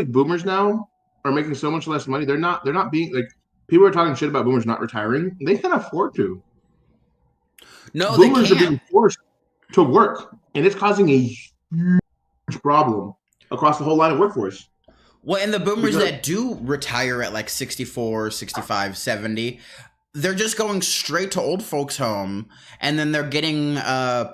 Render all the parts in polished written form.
like boomers now are making so much less money. They're not being like people are talking shit about boomers not retiring. They can afford to. No, they Boomers are can't. being forced to work, and it's causing a huge problem across the whole line of workforce. Well, and the boomers Because that do retire at like 64, 65, 70, they're just going straight to old folks home, and then they're getting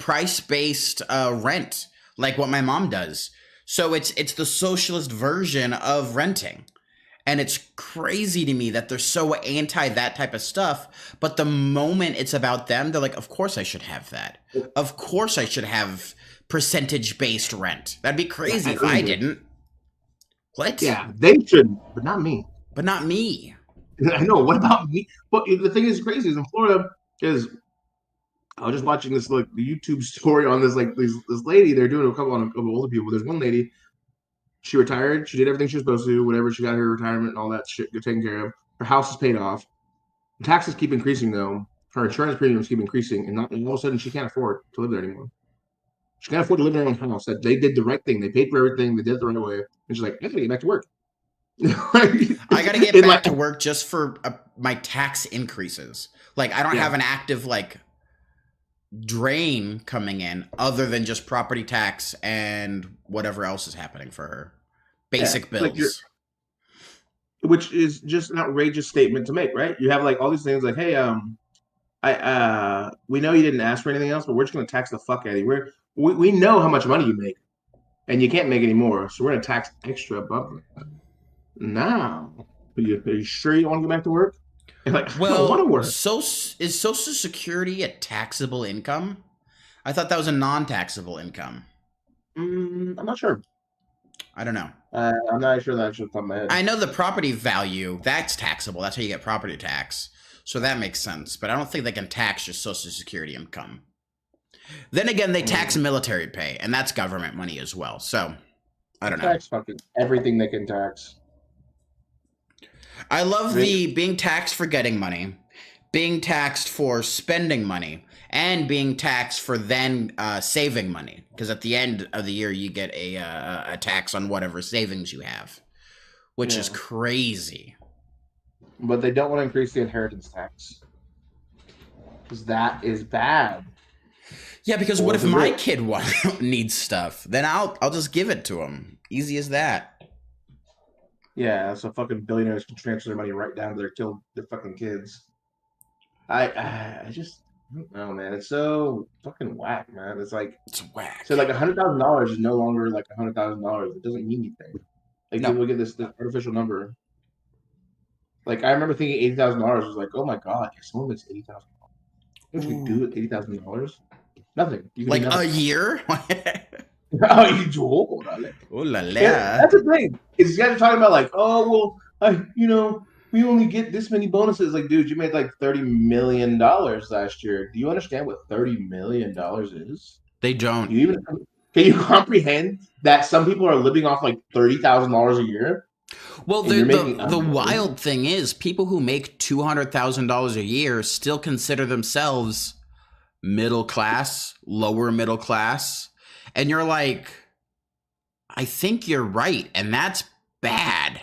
price-based rent, like what my mom does. So it's the socialist version of renting. And it's crazy to me that they're so anti that type of stuff. But the moment it's about them, they're like, of course I should have that. Of course I should have percentage based rent. That'd be crazy if I didn't. What? yeah, they should, but not me. But not me. I know. What about me? But the thing is crazy is in Florida is I was just watching this like the YouTube story on this like this lady. They're doing a couple of older people. There's one lady. She retired. She did everything she was supposed to do. Whatever. She got her retirement and all that shit taken care of. Her house is paid off. Taxes keep increasing though. Her insurance premiums keep increasing, and all of a sudden she can't afford to live there anymore. She can't afford to live in her own house. That they did the right thing. They paid for everything. They did it the right way. And she's like, I gotta get back to work. I gotta get back to work just for my tax increases. Like I don't have an active like drain coming in other than just property tax and whatever else is happening for her. Basic bills. Which is just an outrageous statement to make, right? You have like all these things like, hey, we know you didn't ask for anything else, but we're just gonna tax the fuck out of you. We know how much money you make, and you can't make any more, so we're gonna tax extra above that. Now, are you sure you don't want to go back to work? Like, I don't want to work. So is Social Security a taxable income? I thought that was a non-taxable income. I'm not sure. I don't know. I'm not sure that should come my head. I know the property value, that's taxable. That's how you get property tax. So that makes sense. But I don't think they can tax your Social Security income. Then again, they tax military pay, and that's government money as well. So, I don't know. Tax fucking everything they can tax. I love the being taxed for getting money, being taxed for spending money, and being taxed for then saving money. Because at the end of the year, you get a tax on whatever savings you have, which is crazy. But they don't want to increase the inheritance tax. Because that is bad. Yeah, because what if my kid needs stuff? Then I'll just give it to him. Easy as that. Yeah, so fucking billionaires can transfer their money right down to their fucking kids. I just don't know, man. It's so fucking whack, man. It's whack. So like $100,000 is no longer like $100,000. It doesn't mean anything. Like people get this artificial number. Like I remember thinking $80,000 was like, oh my god, if someone makes $80,000, what you can do with $80,000? Nothing. You can like do nothing. A year? Oh, you do? Oh la la. Yeah, that's the thing. Is these guys are talking about like, oh well, we only get this many bonuses. Like, dude, you made like $30 million last year. Do you understand what $30 million is? They don't. Can you comprehend that some people are living off like $30,000 a year? Well, the wild thing is, people who make $200,000 a year still consider themselves middle class, lower middle class. And you're like, I think you're right. And that's bad.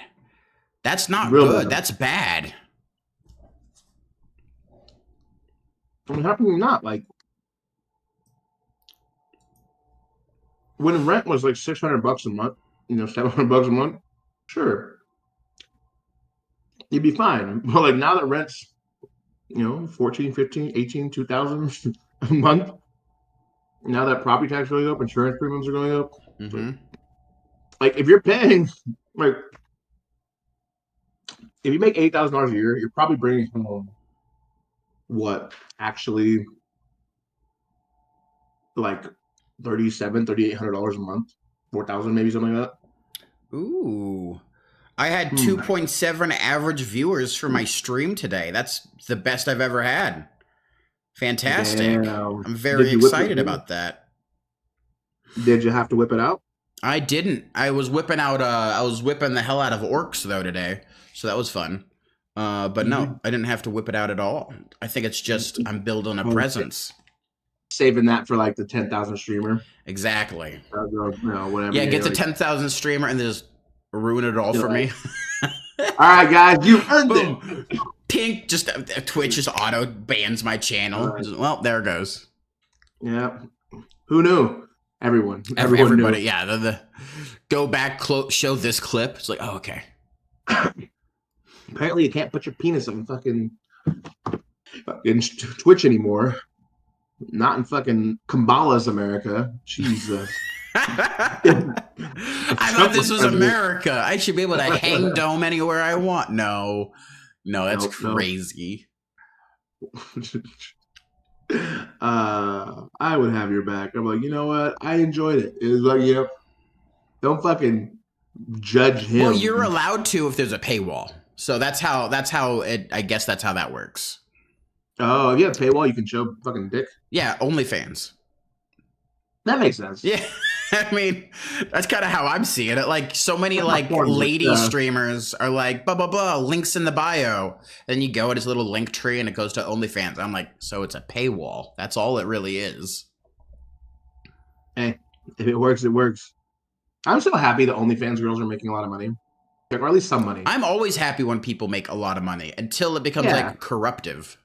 That's not good. That's bad. I mean, how can you not? Like, when rent was like $600 a month, $700 a month, sure. You'd be fine. But like now that rent's, 14, 15, 18, 2,000 a month, now that property tax is going up, insurance premiums are going up. Mm-hmm. Like if you're paying, like if you make $8,000 a year, you're probably bringing home what actually like $3,800 a month, 4,000 maybe, something like that. Ooh. I had 2.7 average viewers for my stream today. That's the best I've ever had. Fantastic. Damn. I'm very excited about that. Did you have to whip it out? I didn't. I was whipping the hell out of orcs though today. So that was fun. But no, I didn't have to whip it out at all. I think it's just I'm building a presence. Saving that for like the 10,000 streamer. Exactly. Whatever. Yeah, get the 10,000 streamer and just ruin it all You're for like, me. all right, guys, you earned it. Boom. Tink, just Twitch just auto bans my channel. Right. Well, there it goes. Yeah. Who knew? Everyone. Everybody, Knew. yeah. The go back, show this clip. It's like, oh, okay. Apparently, you can't put your penis on fucking Twitch anymore. Not in fucking Kambala's America. Jesus. I thought this was America. I should be able to hang dome anywhere I want. No, that's crazy. I would have your back. I'm like, you know what? I enjoyed it. It was like, yep. Don't fucking judge him. Well, you're allowed to if there's a paywall. So that's how it. I guess that's how that works. Oh, yeah, paywall. You can show fucking dick. Yeah, OnlyFans. That makes sense. Yeah. I mean, that's kind of how I'm seeing it. Like, so many like lady streamers are like, blah blah blah, links in the bio. Then you go at his little link tree and it goes to OnlyFans. I'm like, so it's a paywall. That's all it really is. Hey, if it works, it works. I'm so happy that OnlyFans girls are making a lot of money, or at least some money. I'm always happy when people make a lot of money until it becomes like corruptive.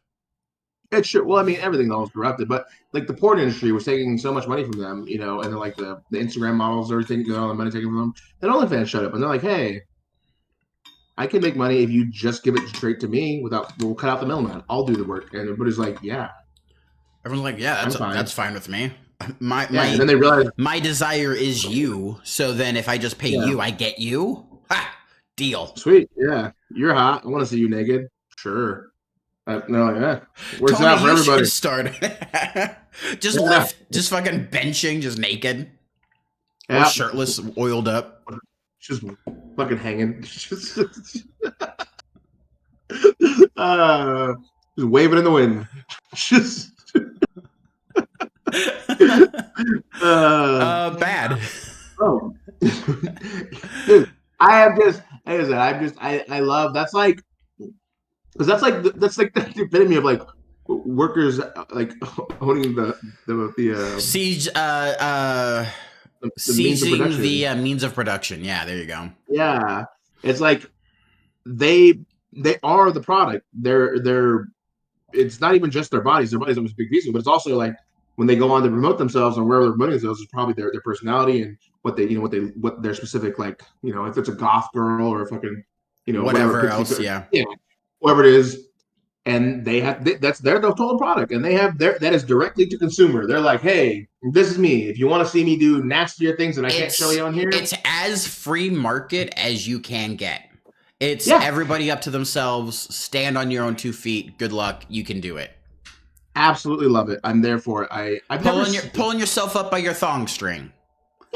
It's sure. Well, I mean, everything else is corrupted, but like the porn industry was taking so much money from them, you know, and then like the Instagram models, everything, you know, all the money taken from them. And OnlyFans showed up, and they're like, "Hey, I can make money if you just give it straight to me. We'll cut out the middleman. I'll do the work." And everybody's like, "Yeah." Everyone's like, "Yeah, that's fine with me." My and then they realize my desire is you. So then, if I just pay you, I get you. Ha! Deal. Sweet. Yeah, you're hot. I want to see you naked. Sure. No, yeah. Works out for everybody. Start just fucking benching, just naked, or shirtless, oiled up, just fucking hanging, just waving in the wind, just bad. Oh, dude, I love that's like. Because that's like the epitome of like workers like owning the siege seizing the means of production. Yeah, there you go. Yeah, it's like they are the product. They're it's not even just their bodies. Their bodies are a big piece of it, but it's also like when they go on to promote themselves and wherever they're promoting themselves is probably their personality and what their specific, like, you know, if it's a goth girl or a fucking, you know, whatever else. Yeah. Whoever it is, and that's their total product, and they have that is directly to consumer. They're like, hey, this is me. If you want to see me do nastier things that I can't show you on here, it's as free market as you can get. It's everybody up to themselves. Stand on your own 2 feet. Good luck. You can do it. Absolutely love it. I'm there for it. Pulling yourself up by your thong string.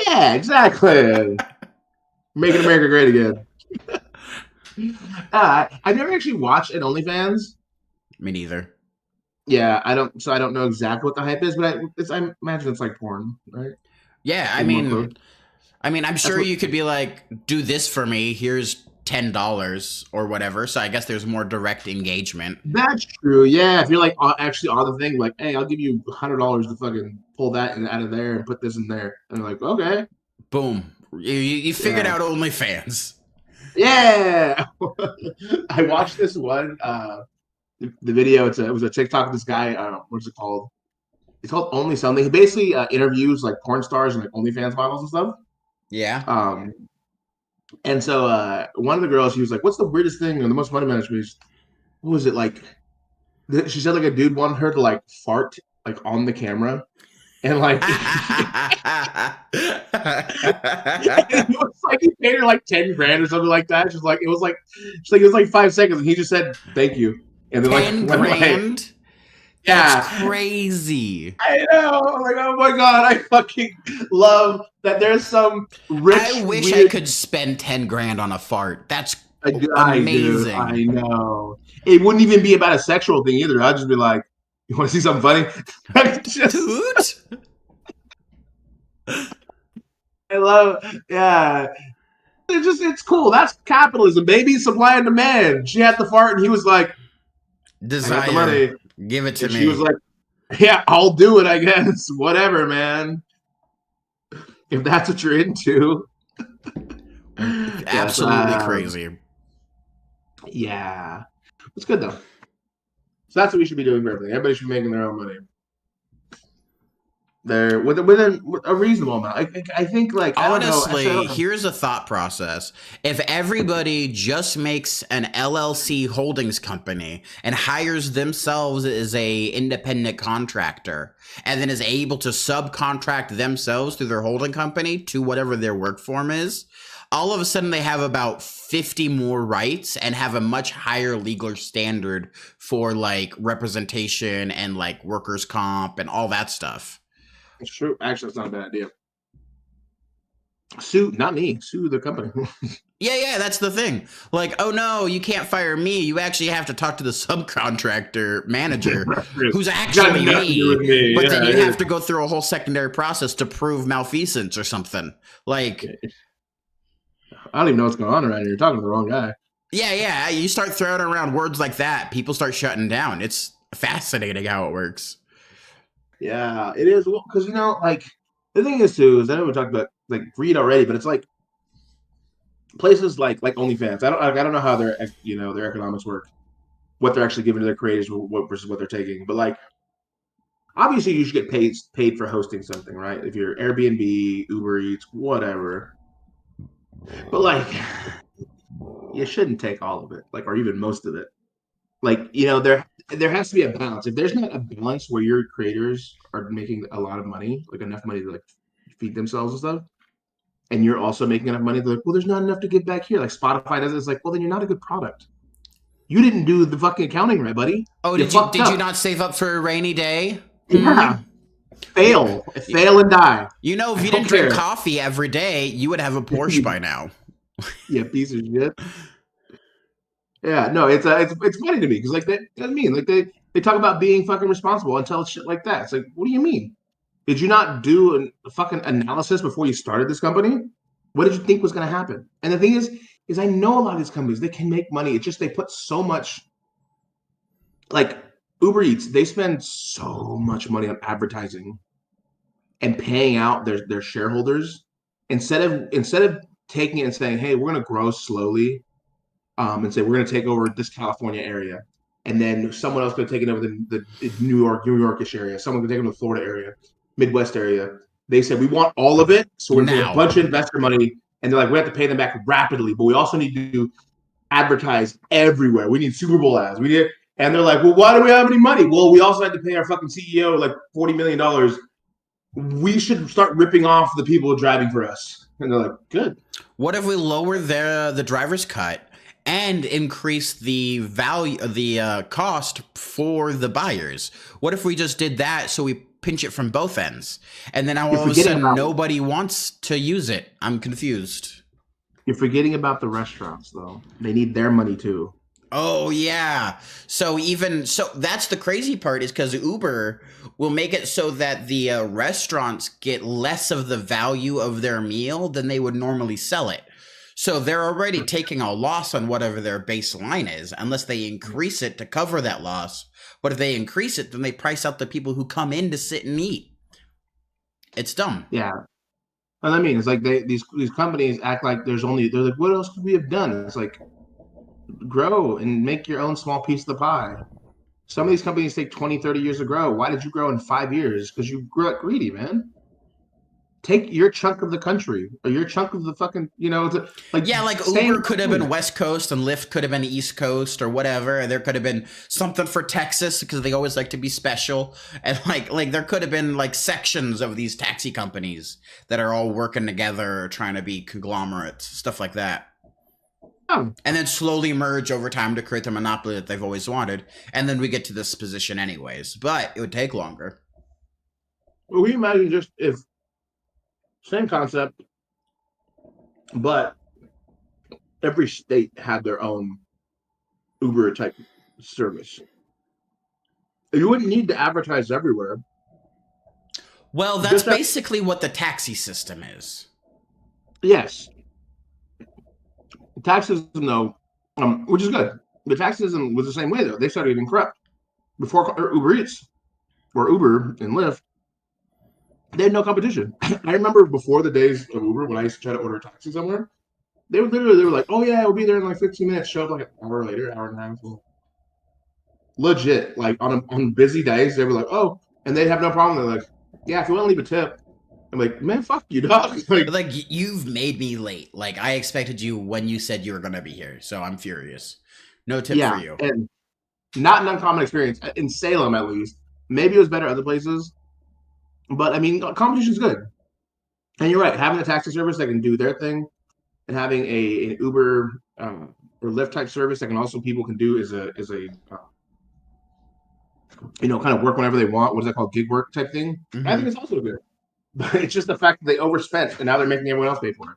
Yeah, exactly. Making America great again. I've never actually watched an OnlyFans. Me neither. Yeah, I don't know exactly what the hype is, but I imagine it's like porn, right? Yeah, I mean, I'm sure you could be like, do this for me. Here's $10 or whatever. So I guess there's more direct engagement. That's true. Yeah, if you're like actually on the thing, like, hey, I'll give you $100 to fucking pull that out of there and put this in there, and they're like, okay, boom, you figured out OnlyFans. Yeah, I watched this one. The video. It was a TikTok of this guy. What's it called? It's called Only Something. He basically interviews like porn stars and like OnlyFans models and stuff. Yeah. And so one of the girls, she was like, "What's the weirdest thing or the most money management?" What was it like? She said like a dude wanted her to like fart like on the camera. And like, it was like he paid her like 10 grand or something like that. She's like, it was like 5 seconds, and he just said thank you. And then 10 grand. Yeah, that's crazy. I know. I'm like, oh my god, I fucking love that. There's some rich. I wish I could spend 10 grand on a fart. That's amazing. I know. It wouldn't even be about a sexual thing either. I'd just be like, you want to see something funny? Dude. I love, it's cool. That's capitalism, baby. Supply and demand. She had the fart, and he was like, desire, the money. Give it to me. She was like, yeah, I'll do it, I guess. Whatever, man. If that's what you're into. Yes. absolutely crazy. Yeah. It's good though. So that's what we should be doing for everything. Everybody should be making their own money. They're within a reasonable amount. I think like I don't know. Actually, I Honestly, don't know. here's a thought process. If everybody just makes an LLC holdings company and hires themselves as a independent contractor and then is able to subcontract themselves through their holding company to whatever their work form is, all of a sudden they have about 50 more rights and have a much higher legal standard for like representation and like workers' comp and all that stuff. It's true. Actually, it's not a bad idea. Sue, not me. Sue the company. Yeah, that's the thing. Like, oh no, you can't fire me. You actually have to talk to the subcontractor manager, who's actually me. But then you have to go through a whole secondary process to prove malfeasance or something. Like, I don't even know what's going on around here. You're talking to the wrong guy. yeah. You start throwing around words like that, people start shutting down. It's fascinating how it works. Yeah, it is. Because like the thing is too is I know we talked about like greed already, but it's like places like OnlyFans. I don't know how their their economics work, what they're actually giving to their creators versus what they're taking. But like obviously you should get paid for hosting something, right? If you're Airbnb, Uber Eats, whatever. But like you shouldn't take all of it, like or even most of it. Like there has to be a balance. If there's not a balance where your creators are making a lot of money, like enough money to like feed themselves and stuff, and you're also making enough money, they're like, well, there's not enough to give back here. Like Spotify does it. It's like, well, then you're not a good product. You didn't do the fucking accounting right, buddy. Oh, did you not save up for a rainy day? Yeah. Fail and die. You know, if you didn't drink coffee every day, you would have a Porsche by now. Yeah, piece of shit. Yeah, no, it's funny to me because like that doesn't mean like they talk about being fucking responsible and tell shit like that. It's like, what do you mean? Did you not do a fucking analysis before you started this company? What did you think was going to happen? And the thing is I know a lot of these companies, they can make money. It's just they put so much, like Uber Eats, they spend so much money on advertising and paying out their shareholders instead of taking it and saying, hey, we're going to grow slowly, and say we're going to take over this California area, and then someone else going to take it over the New Yorkish area, someone going to take over the Florida area, Midwest area. They said we want all of it, so we're going to get a bunch of investor money, and they're like, we have to pay them back rapidly, but we also need to advertise everywhere. We need Super Bowl ads. And they're like, well, why do we have any money? Well, we also had to pay our fucking CEO like $40 million. We should start ripping off the people driving for us. And they're like, good. What if we lower the driver's cut and increase the value, the cost for the buyers? What if we just did that so we pinch it from both ends? And then all of a sudden nobody wants to use it. I'm confused. You're forgetting about the restaurants, though. They need their money, too. Oh, yeah. So that's the crazy part is because Uber will make it so that the restaurants get less of the value of their meal than they would normally sell it. So they're already taking a loss on whatever their baseline is, unless they increase it to cover that loss. But if they increase it, then they price out the people who come in to sit and eat. It's dumb. Yeah. What I mean, it's like these companies act like they're like, what else could we have done? It's like, grow and make your own small piece of the pie. Some of these companies take 20, 30 years to grow. Why did you grow in 5 years? Because you grew up greedy, man. Take your chunk of the country or your chunk of the fucking, like Uber could have been West Coast and Lyft could have been East Coast or whatever. And there could have been something for Texas because they always like to be special. And like there could have been like sections of these taxi companies that are all working together, trying to be conglomerates, stuff like that. Oh. And then slowly merge over time to create the monopoly that they've always wanted. And then we get to this position anyways, but it would take longer. Well, we imagine just if same concept, but every state had their own Uber type service. You wouldn't need to advertise everywhere. Well, that's basically what the taxi system is. Yes. The tax system, though, which is good. The tax system was the same way, though. They started getting corrupt before Uber Eats or Uber and Lyft. They had no competition. I remember before the days of Uber when I used to try to order a taxi somewhere, They were like, oh yeah, we'll be there in like 15 minutes. Show up like an hour later, hour and a half. Well, legit, like on busy days, they were like, oh, and they have no problem. They're like, yeah, if you want to leave a tip, I'm like, man, fuck you, dog. Like, But like you've made me late. Like I expected you when you said you were gonna be here, so I'm furious. No tip for yeah, you. and not an uncommon experience in Salem, at least. Maybe it was better other places, but I mean, competition's good. And you're right, having a taxi service that can do their thing, and having an Uber or Lyft type service that can also people can do is a kind of work whenever they want. What is that called? Gig work type thing. I think Hmm. it's also good. But it's just the fact that they overspent and now they're making everyone else pay for it.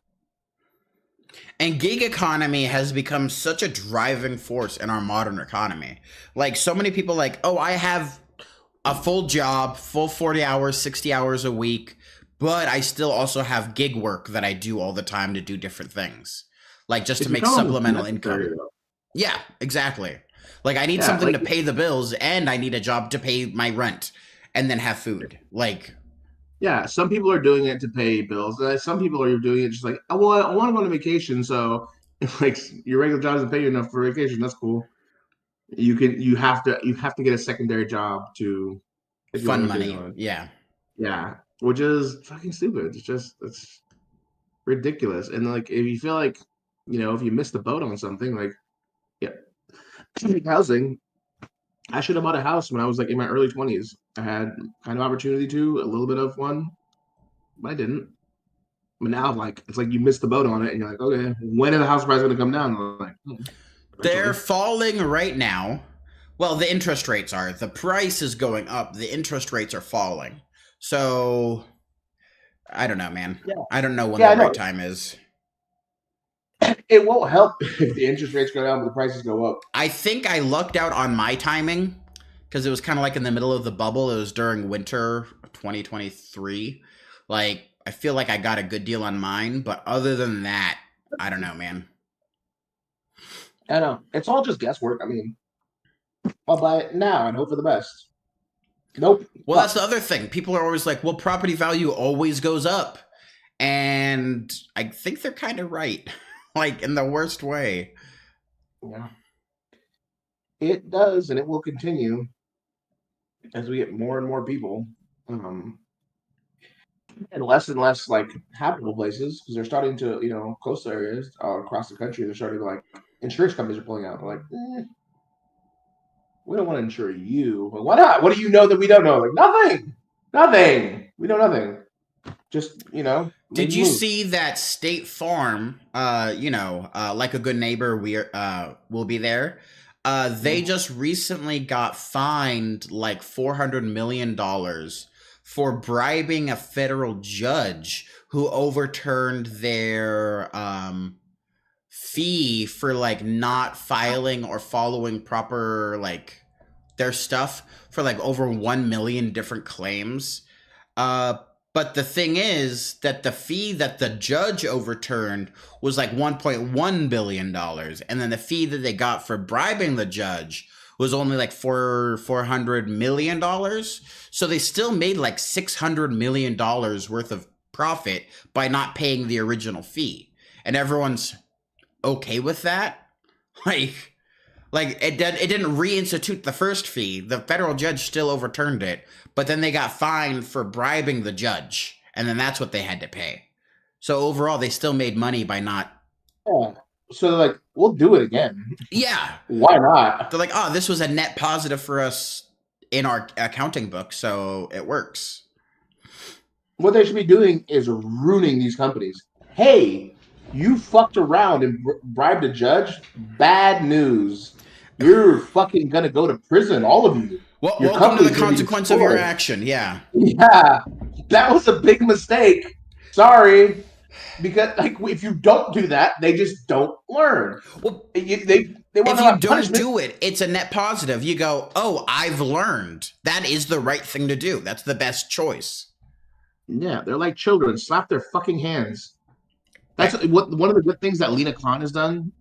And gig economy has become such a driving force in our modern economy. Like so many people like, "Oh, I have a full job, full 40 hours, 60 hours a week, but I still also have gig work that I do all the time to do different things." Like just to It's make become almost supplemental necessary, income. though. Yeah, exactly. Like I need Yeah, something like to pay the bills and I need a job to pay my rent and then have food. Like yeah, some people are doing it to pay bills. Some people are doing it just like, oh, well, I want to go on a vacation. So, if like your regular job doesn't pay you enough for vacation, that's cool. You have to get a secondary job to if you want fun to go to money. Disneyland. Yeah. Yeah, which is fucking stupid. It's ridiculous. And like if you feel like if you miss the boat on something, like yeah, housing. I should have bought a house when I was like in my early 20s. I had kind of opportunity to a little bit of one, but I didn't. But now, like, it's like you missed the boat on it, and you're like, okay, when is the house price going to come down? And I'm like, They're eventually. falling right now. Well, the interest rates are. The price is going up. The interest rates are falling. So I don't know, man. Yeah, I don't know when yeah, the I right know. time is. It won't help if the interest rates go down, but the prices go up. I think I lucked out on my timing because it was kind of like in the middle of the bubble. It was during winter 2023. Like, I feel like I got a good deal on mine, but other than that, I don't know, man. I know. It's all just guesswork. I mean, I'll buy it now and hope for the best. Nope. Well, that's Fuck. the other thing. People are always like, well, property value always goes up. And I think they're kind of right, like in the worst way. Yeah. It does, and it will continue as we get more and more people. Um, and less like habitable places because they're starting to, coastal areas across the country. They're starting to like insurance companies are pulling out. They're like, we don't want to insure you. But why not? What do you know that we don't know? Like nothing, nothing. We know nothing. Just Did maybe you move. see that State Farm, like a good neighbor, will be there. They Mhm. just recently got fined like $400 million for bribing a federal judge who overturned their fee for like not filing or following proper like their stuff for like over 1 million different claims. Uh, but the thing is that the fee that the judge overturned was like $1.1 billion, and then the fee that they got for bribing the judge was only like $400 million. So they still made like $600 million worth of profit by not paying the original fee, and everyone's okay with that. Like, it didn't reinstitute the first fee. The federal judge still overturned it, but then they got fined for bribing the judge, and then that's what they had to pay. So overall, they still made money by not. Yeah. So like, we'll do it again. Yeah, Why not? they're like, oh, this was a net positive for us in our accounting book, so it works. What they should be doing is ruining these companies. Hey, you fucked around and bribed a judge. Bad news. You're fucking gonna go to prison, all of you. Well, Your welcome to the company's gonna be consequence of your destroyed. action. Yeah. Yeah, that was a big mistake. Sorry, because like if you don't do that, they just don't learn. Well, They want if to you have don't punishment. do it, it's a net positive. You go, oh, I've learned. That is the right thing to do. That's the best choice. Yeah, they're like children. Slap their fucking hands. Eh, That's what one of the good things that Lena Khan has done.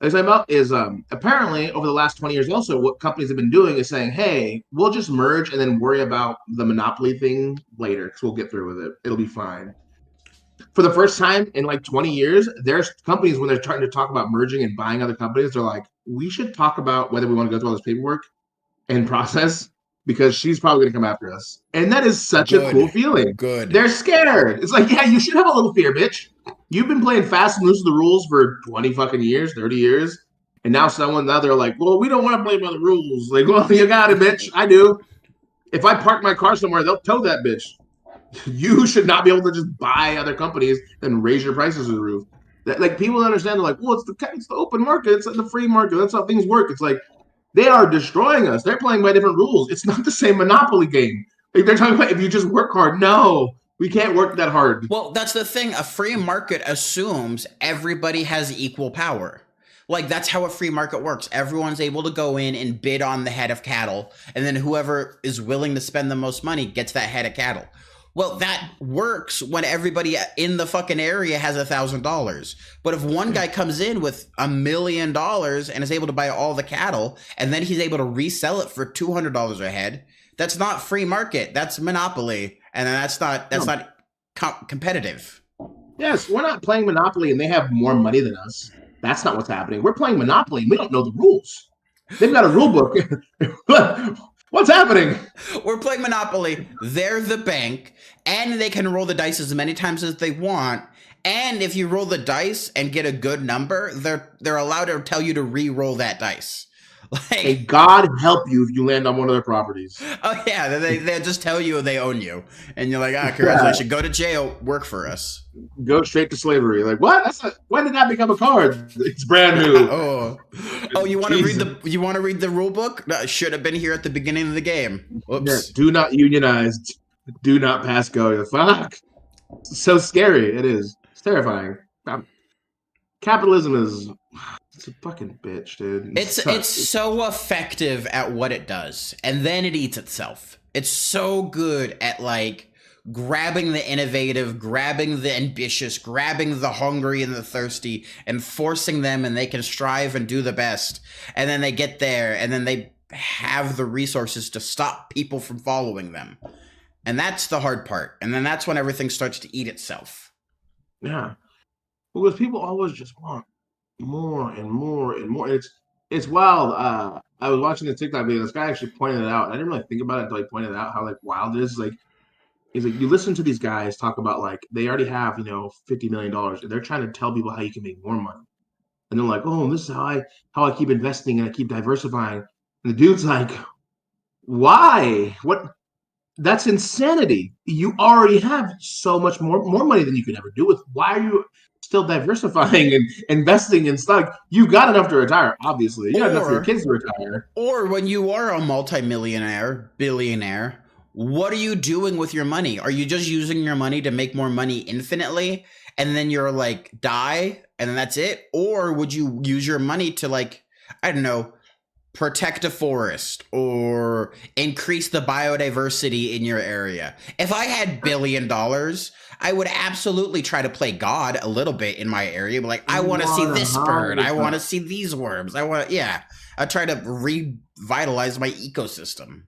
As I'm about is apparently over the last 20 years also what companies have been doing is saying, hey, we'll just merge and then worry about the monopoly thing later because we'll get through with it. It'll be fine. for the first time in like 20 years, there's companies when they're starting to talk about merging and buying other companies, they're like, we should talk about whether we want to go through all this paperwork and process because she's probably going to come after us. And that is such a cool feeling. Good. They're scared. It's like, yeah, you should have a little fear, bitch. You've been playing fast and loose with the rules for 20 fucking years, 30 years. And now they're like, well, we don't want to play by the rules. Like, well, you got it, bitch. I do. If I park my car somewhere, they'll tow that bitch. You should not be able to just buy other companies and raise your prices to the roof. Like people understand, they're like, well, it's the open market, it's the free market. That's how things work. It's like they are destroying us. They're playing by different rules. It's not the same Monopoly game. Like they're talking about if you just work hard. No, we can't work that hard. Well, that's the thing. A free market assumes everybody has equal power. Like that's how a free market works. Everyone's able to go in and bid on the head of cattle, and then whoever is willing to spend the most money gets that head of cattle. Well, that works when everybody in the fucking area has $1,000. But if one guy comes in with $1 million and is able to buy all the cattle, and then he's able to resell it for $200 a head, that's not free market. That's monopoly, and that's not competitive. Yes, we're not playing Monopoly, and they have more money than us. That's not what's happening. We're playing Monopoly, and we don't know the rules. They've got a rule book. What's happening? We're playing Monopoly. They're the bank, and they can roll the dice as many times as they want. And if you roll the dice and get a good number, they're allowed to tell you to re-roll that dice. Like, hey, God help you if you land on one of their properties. Oh yeah, they just tell you they own you, and you're like, congratulations, go to jail, work for us. Go straight to slavery. Like what? When did that become a card? It's brand new. Oh, you want to read the rule book? No, should have been here at the beginning of the game. Whoops. Yeah, do not unionize. Do not pass go. Fuck. So scary. It is. It's terrifying. Capitalism is. It's a fucking bitch, dude. It's so effective at what it does, and then it eats itself. It's so good at like grabbing the innovative, grabbing the ambitious, grabbing the hungry and the thirsty, and forcing them, and they can strive and do the best. And then they get there, and then they have the resources to stop people from following them. And that's the hard part. And then that's when everything starts to eat itself. Yeah. Because people always just want more and more and more. It's wild. I was watching the TikTok video. This guy actually pointed it out. I didn't really think about it until he pointed out how like wild it is. Like, he's like, you listen to these guys talk about like they already have $50 million, and they're trying to tell people how you can make more money. And they're like, oh, this is how I keep investing and I keep diversifying. And the dude's like, why? What? That's insanity. You already have so much more money than you could ever do with. Why are you still diversifying and investing in stock? You got enough to retire, obviously. You got enough for your kids to retire. Or when you are a multimillionaire, billionaire, what are you doing with your money? Are you just using your money to make more money infinitely, and then you're like die, and then that's it? Or would you use your money to like, I don't know, protect a forest or increase the biodiversity in your area? If I had $1 billion, I would absolutely try to play God a little bit in my area. But like, I want to see this bird. I want to see these worms. I try to revitalize my ecosystem.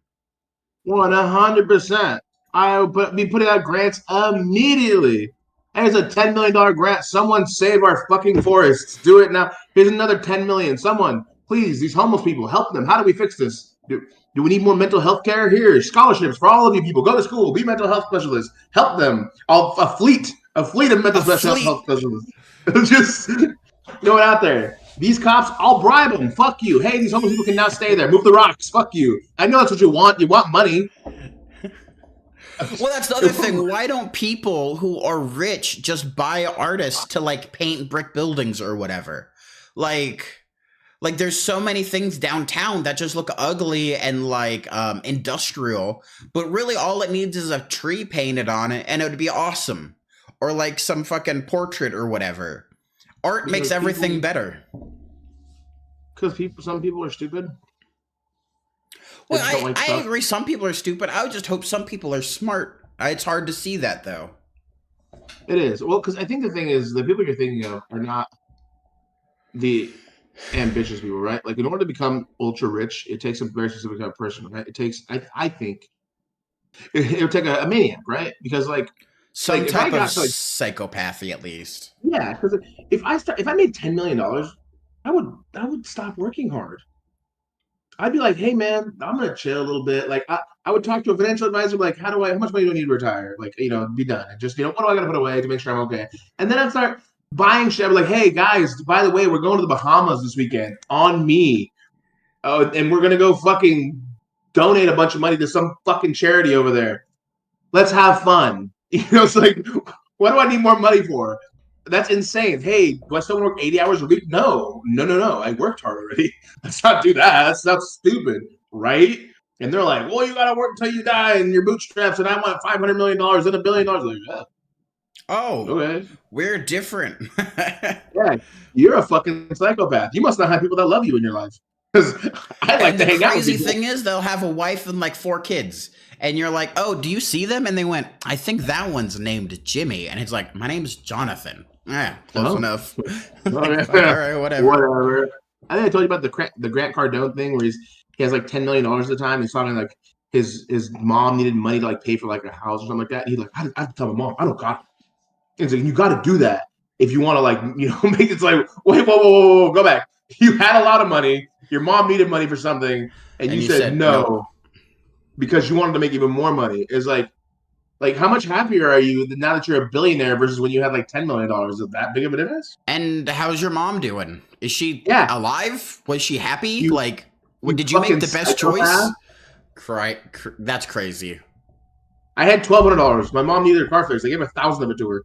100%. I would be putting out grants immediately. There's a $10 million grant. Someone save our fucking forests. Do it now. Here's another $10 million. Someone, please, these homeless people, help them. How do we fix this? Do we need more mental health care? Here, scholarships for all of you people. Go to school. Be mental health specialists. Help them. A fleet of mental health specialists. Just throw it out there. These cops, I'll bribe them. Fuck you. Hey, these homeless people can now stay there. Move the rocks. Fuck you. I know that's what you want. You want money. Well, that's the other thing. Why don't people who are rich just buy artists to like paint brick buildings or whatever? Like there's so many things downtown that just look ugly and like industrial, but really all it needs is a tree painted on it and it would be awesome. Or like some fucking portrait or whatever. Art makes everything better. Because some people are stupid. Well, I agree. Some people are stupid. I would just hope some people are smart. It's hard to see that, though. It is. Well, because I think the thing is, the people you're thinking of are not the ambitious people, right? Like, in order to become ultra rich, it takes a very specific type of person, right? It takes, I think, it would take a maniac, right? Because, like, Some Like if I type of got to like psychopathy, at least. yeah, because if I made $10 million, I would stop working hard. I'd be like, hey man, I'm gonna chill a little bit. Like I would talk to a financial advisor, like, how much money do I need to retire? Like, be done. And just, what do I gotta put away to make sure I'm okay? And then I'd start buying shit. I'd be like, hey guys, by the way, we're going to the Bahamas this weekend on me. Oh, and we're gonna go fucking donate a bunch of money to some fucking charity over there. Let's have fun. It's like, what do I need more money for? That's insane. Hey, do I still work 80 hours a week? No. I worked hard already. Let's not do that. That's stupid, right? And they're like, well, you got to work until you die in your bootstraps, and I want $500 million and $1 billion. Like, yeah, Oh, okay. we're different. Yeah, you're a fucking psychopath. You must not have people that love you in your life. Because I like And to the hang out with crazy people. thing is, they'll have a wife and like 4 kids. And you're like, oh, do you see them? And they went, I think that one's named Jimmy. And it's like, my name's Jonathan. Yeah, close enough. Like, all right, whatever. Whatever. I think I told you about the Grant Cardone thing where he has like $10 million at the time. He's talking like his mom needed money to like pay for like a house or something like that. He's like, I have to tell my mom, I don't got it. He's like, you got to do that if you want to like make it like, wait, whoa, go back. You had a lot of money. Your mom needed money for something, and you said no nope. because you wanted to make even more money. It's like how much happier are you now that you're a billionaire versus when you had like $10 million? Is it that big of a difference? And how's your mom doing? Is she alive? Was she happy? Did you make the best choice? That's crazy. I had $1,200. My mom needed a car fix. I gave $1,000 of it to her.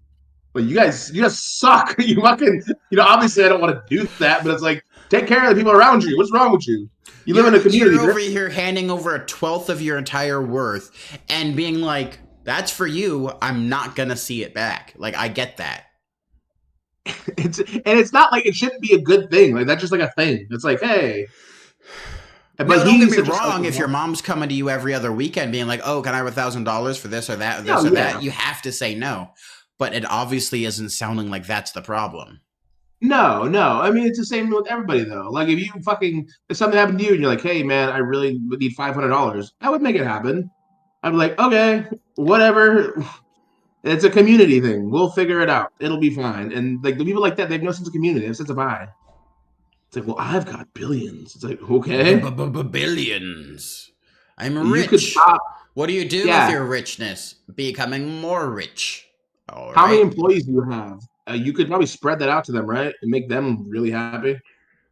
But you guys suck. You fucking, obviously I don't want to do that, but it's like, take care of the people around you. What's wrong with you? You live in a community. You're over here handing over 1/12 of your entire worth and being like, that's for you. I'm not going to see it back. Like, I get that. It's not like it shouldn't be a good thing. Like, that's just like a thing. It's like, hey. But no, don't get me wrong. If your mom's coming to you every other weekend being like, oh, can I have $1,000 for this or that or this or that? You have to say no. But it obviously isn't sounding like that's the problem. No. I mean, it's the same with everybody, though. Like, if something happened to you and you're like, hey, man, I really need $500, I would make it happen. I'd be like, okay, whatever. It's a community thing. We'll figure it out. It'll be fine. And like the people like that, they have no sense of community. They have a sense of I. It's like, well, I've got billions. It's like, okay. Billions. I'm rich. What do you do with your richness? Becoming more rich. All How many employees do you have? You could probably spread that out to them, right? And make them really happy.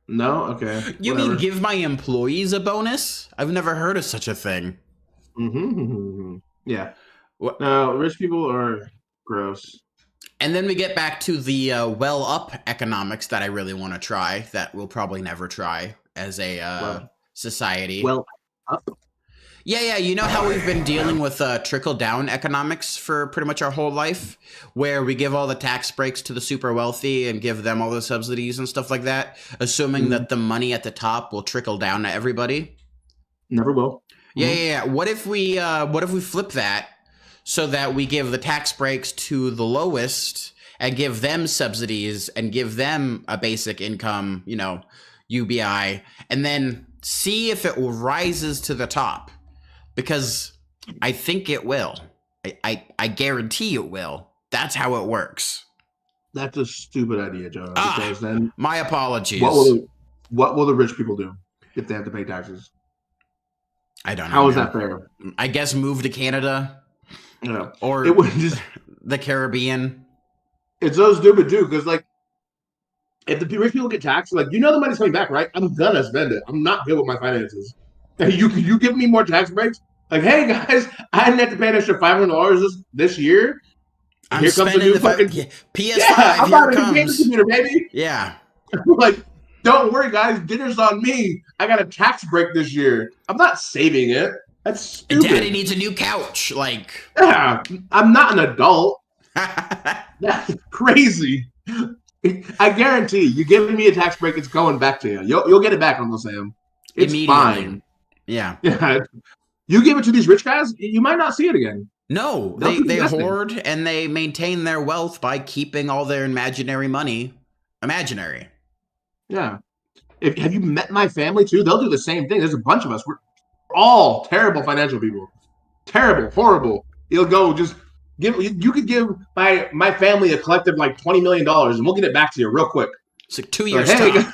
No? Okay. You mean give my employees a bonus? I've never heard of such a thing. Mm-hmm. Yeah. No, rich people are gross. And then we get back to the well-up economics that I really want to try, that we'll probably never try as a society. Well up? Yeah. You know how we've been dealing with trickle-down economics for pretty much our whole life, where we give all the tax breaks to the super wealthy and give them all the subsidies and stuff like that, assuming that the money at the top will trickle down to everybody? Never will. Yeah. What if we flip that? So that we give the tax breaks to the lowest and give them subsidies and give them a basic income, UBI, and then see if it rises to the top. Because I think it will. I guarantee it will. That's how it works. That's a stupid idea, John. Because then my apologies. What will the rich people do if they have to pay taxes? I don't know. How is that fair? I guess move to Canada. Or it would just the Caribbean. It's so stupid too, because like if the rich people get taxed, like the money's coming back, right? I'm gonna spend it. I'm not good with my finances. And you give me more tax breaks? Like, hey guys, I didn't have to pay an extra $500 this year. Here comes the new fucking PS5. I'm about to pay the computer, baby. Yeah. Like, don't worry, guys. Dinner's on me. I got a tax break this year. I'm not saving it. That's stupid. Daddy needs a new couch. Yeah, I'm not an adult. That's crazy. I guarantee you giving me a tax break, it's going back to you. You'll get it back, Uncle Sam. It's fine. Yeah. You give it to these rich guys, you might not see it again. No, they hoard and they maintain their wealth by keeping all their imaginary money imaginary. Yeah. Have you met my family too? They'll do the same thing. There's a bunch of us. We're all terrible financial people. Terrible, horrible. You'll go just You could give my family a collective like $20 million, and we'll get it back to you real quick. It's like 2 Like, years hey, time.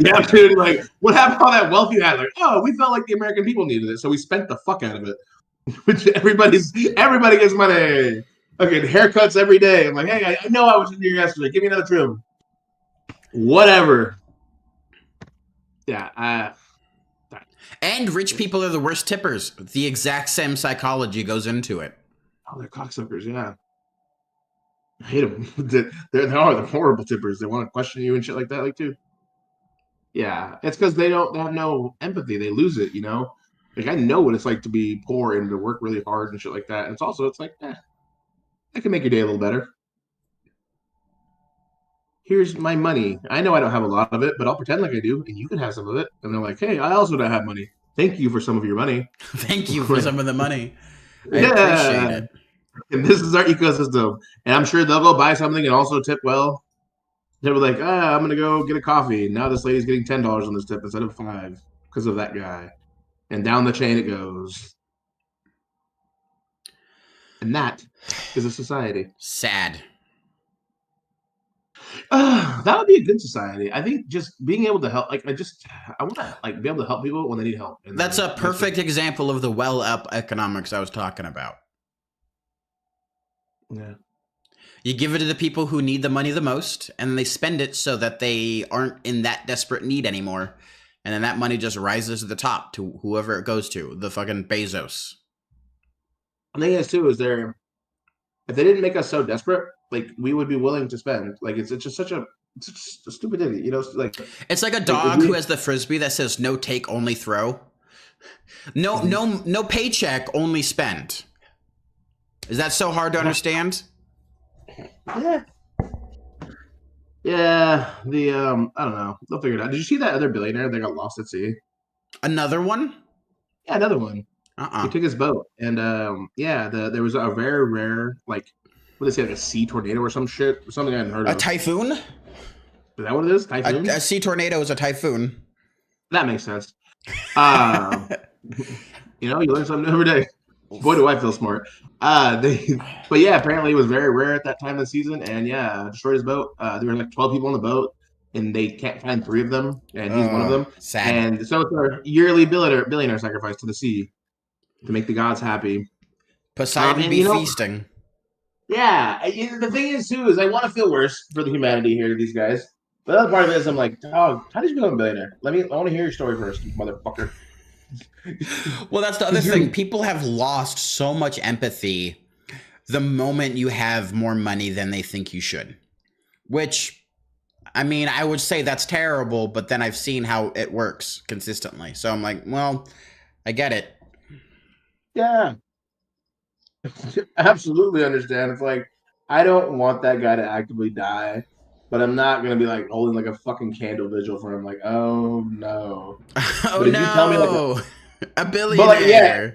yeah, dude. Like, what happened to all that wealth you had? Like, oh, we felt like the American people needed it, so we spent the fuck out of it. Which everybody gets money. Okay, haircuts every day. I'm like, hey, I know I was in here yesterday. Give me another trim. Whatever. Yeah. And rich people are the worst tippers. The exact same psychology goes into it. Oh, they're cocksuckers. Yeah. I hate them. They're horrible tippers. They want to question you and shit like that. Like, dude. Yeah, it's because they have no empathy. They lose it. Like, I know what it's like to be poor and to work really hard and shit like that. And it's like, I can make your day a little better. Here's my money. I know I don't have a lot of it, but I'll pretend like I do, and you can have some of it. And they're like, hey, I also don't have money. Thank you for some of your money. Thank you for some of the money. I Yeah. appreciate it. And this is our ecosystem. And I'm sure they'll go buy something and also tip well. They were like, I'm going to go get a coffee. Now this lady's getting $10 on this tip instead of $5 because of that guy. And down the chain it goes. And that is a society. Sad. That would be a good society. I think just being able to help, I want to be able to help people when they need help. And that's a perfect example of the well-up economics I was talking about. Yeah. You give it to the people who need the money the most, and they spend it so that they aren't in that desperate need anymore. And then that money just rises to the top to whoever it goes to, the fucking Bezos. The thing is, too, if they didn't make us so desperate, like, we would be willing to spend. Like, it's just such a stupidity, like. It's like a dog who has the Frisbee that says no take, only throw. No paycheck, only spend. Is that so hard to understand? Yeah. Yeah. I don't know. They'll figure it out. Did you see that other billionaire that got lost at sea? Another one? Yeah, another one. He took his boat, and there was a very rare, like, what do they say, like a sea tornado or some shit, something I hadn't heard of. A typhoon? Is that what it is? Typhoon? A sea tornado is a typhoon. That makes sense. You learn something new every day. Boy, do I feel smart. But yeah, apparently it was very rare at that time of the season, and destroyed his boat. There were like 12 people on the boat, and they can't find 3 of them, and he's one of them. Sad. And so it's our yearly billionaire sacrifice to the sea to make the gods happy. Poseidon be feasting. Yeah, the thing is too is I want to feel worse for the humanity here, these guys. But the other part of it is I'm like, dog, how did you become a billionaire? I want to hear your story first, motherfucker. Well, that's the other thing. People have lost so much empathy the moment you have more money than they think you should. Which, I mean, I would say that's terrible, but then I've seen how it works consistently. So I'm like, well, I get it. Yeah. Absolutely understand. It's like, I don't want that guy to actively die, but I'm not going to be like holding like a fucking candle vigil for him. Like, oh no. Oh no. You tell me, like, a billionaire. But like, yeah,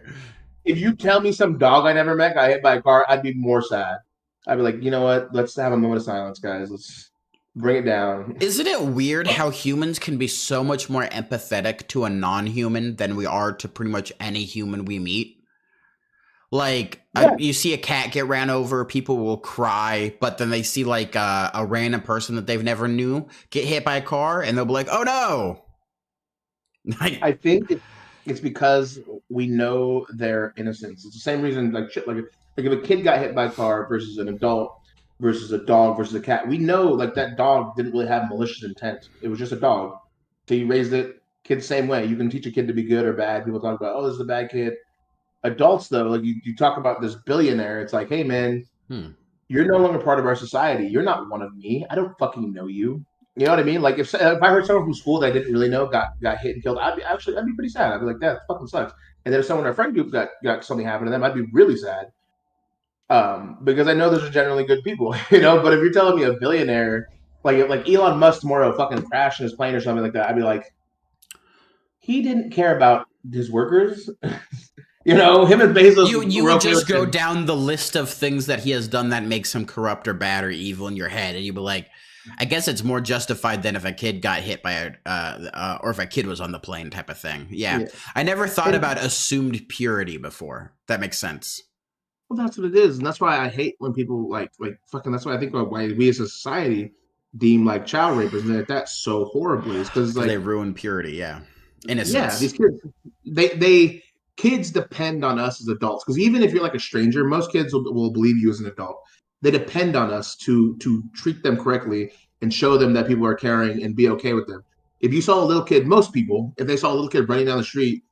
if you tell me some dog I never met got hit by a car, I'd be more sad. I'd be like, you know what? Let's have a moment of silence, guys. Let's bring it down. Isn't it weird how humans can be so much more empathetic to a non-human than we are to pretty much any human we meet? Like, you see a cat get ran over, people will cry, but then they see like a random person that they've never knew get hit by a car, and they'll be like, oh no. I think it's because we know their innocence. It's the same reason, like shit, like if a kid got hit by a car versus an adult versus a dog versus a cat, we know like that dog didn't really have malicious intent. It was just a dog. So you raised it. Kids same way. You can teach a kid to be good or bad. People talk about, oh, this is a bad kid. Adults, though, like you talk about this billionaire, it's like, hey, man, you're no longer part of our society. You're not one of me. I don't fucking know you. You know what I mean? Like if I heard someone from school that I didn't really know got hit and killed, I'd be pretty sad. I'd be like, that fucking sucks. And then if someone in our friend group got something happen to them, I'd be really sad. Because I know those are generally good people, But if you're telling me a billionaire, like Elon Musk tomorrow fucking crashed in his plane or something like that, I'd be like, he didn't care about his workers. Him and Bezos. You would just go down the list of things that he has done that makes him corrupt or bad or evil in your head, and you'd be like, I guess it's more justified than if a kid got hit by or if a kid was on the plane type of thing. Yeah. I never thought about assumed purity before. That makes sense. Well, that's what it is, and that's why I hate when people like fucking. That's why I think why we as a society deem like child rape and like that so horribly is because Because they like ruin purity, yeah, yeah, innocence. these kids they kids depend on us as adults because even if you're like a stranger, most kids will believe you as an adult. They depend on us to treat them correctly and show them that people are caring and be okay with them. If you saw a little kid, most people, if they saw a little kid running down the street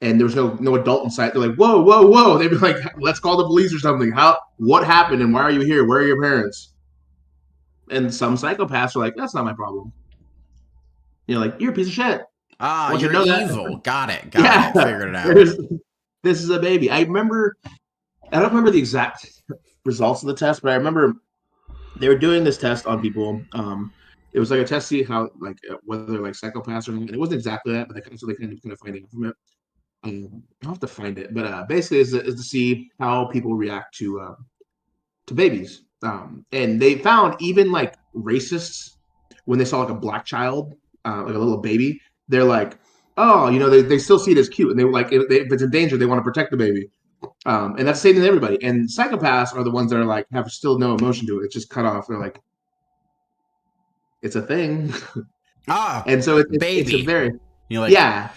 and there was no adult in sight, they're like, whoa, whoa, whoa. They'd be like, let's call the police or something. What happened and why are you here? Where are your parents? And some psychopaths are like, that's not my problem. You're like, you're a piece of shit. Ah, I want you you're to know that. evil. Got it. Got Yeah. it. Figured it out. This is a baby. I don't remember the exact results of the test, but I remember they were doing this test on people. It was like a test to see how whether they're like psychopaths or not. And it wasn't exactly that, but they kind of find out from it. I'll have to find it, but basically is to see how people react to babies. And they found even like racists when they saw like a black child, like a little baby, they're like, oh, they still see it as cute, and they were like, if it's in danger, they want to protect the baby. And that's the same to everybody. And psychopaths are the ones that are like have still no emotion to it. It's just cut off. They're like, it's a thing. Ah, And so it's a baby. very You're like, yeah.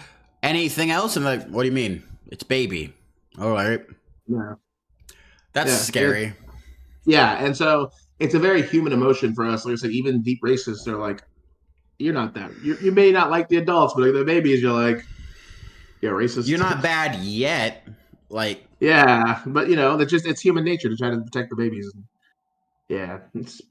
anything else? And like, what do you mean? It's baby. All right. Yeah. That's Yeah. scary. Yeah. And so it's a very human emotion for us. Like I said, even deep racists are like, you're not that. You may not like the adults, but like the babies, you're like, you're racist. You're not bad yet. Like, Yeah, but it's human nature to try to protect the babies. Yeah, it's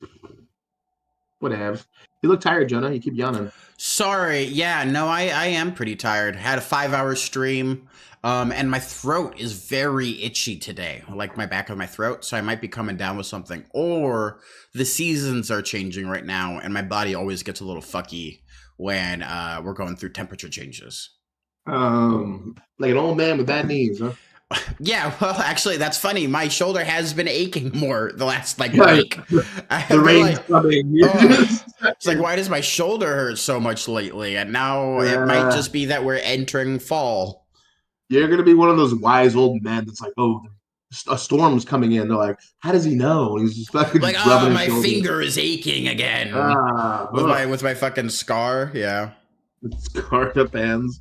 whatever. You look tired, Jonah. You keep yawning. sorry. Yeah, no, I am pretty tired. Had a 5-hour stream. And my throat is very itchy today, like my back of my throat. So I might be coming down with something. Or the seasons are changing right now, and my body always gets a little fucky when we're going through temperature changes. Like an old man with bad knees, huh? Yeah, well, actually, that's funny. My shoulder has been aching more the last Yeah, week. I've the been rain's like, coming. oh, it's like, why does my shoulder hurt so much lately? And now it might just be that we're entering fall. You're gonna be one of those wise old men that's like, oh, a storm's coming in. They're like, how does he know? And he's just fucking Like, just rubbing his my shoulder. finger is aching again Ah, with my fucking scar. Yeah. scarred up hands.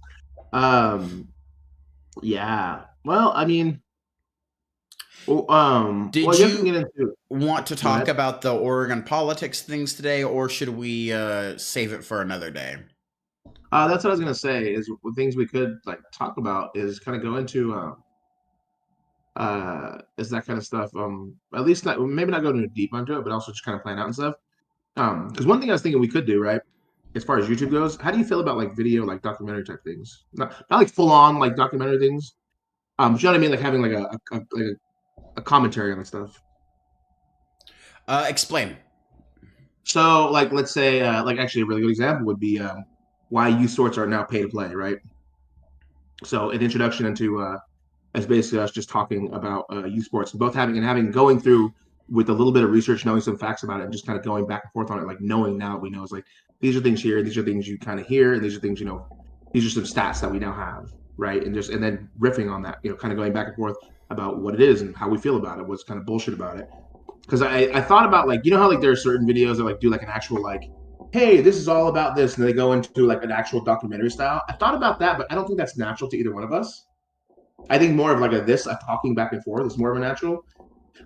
Yeah. Well, I mean, Did well, you have to you get into. want to Go talk ahead. about the Oregon politics things today, or should we save it for another day? That's what I was gonna say. Is things we could like talk about is kind of go into is that kind of stuff. At least not maybe not go too deep onto it, but also just kind of plan out and stuff. Because one thing I was thinking we could do right, as far as YouTube goes, how do you feel about like video, like documentary type things? Not like full on like documentary things. But you know what I mean, like having like a commentary on the stuff. Explain. So like let's say like actually a really good example would be why youth sports are now pay to play, right? So an introduction into as basically us just talking about youth sports, both having going through with a little bit of research, knowing some facts about it, and just kind of going back and forth on it, like knowing now we know it's like these are things here, these are things you kind of hear, and these are things these are some stats that we now have, right? And then riffing on that, kind of going back and forth about what it is and how we feel about it, what's kind of bullshit about it. Because I thought about like how like there are certain videos that like do like an actual like, hey, this is all about this, and they go into like an actual documentary style. I thought about that, but I don't think that's natural to either one of us. I think more of like a talking back and forth is more of a natural.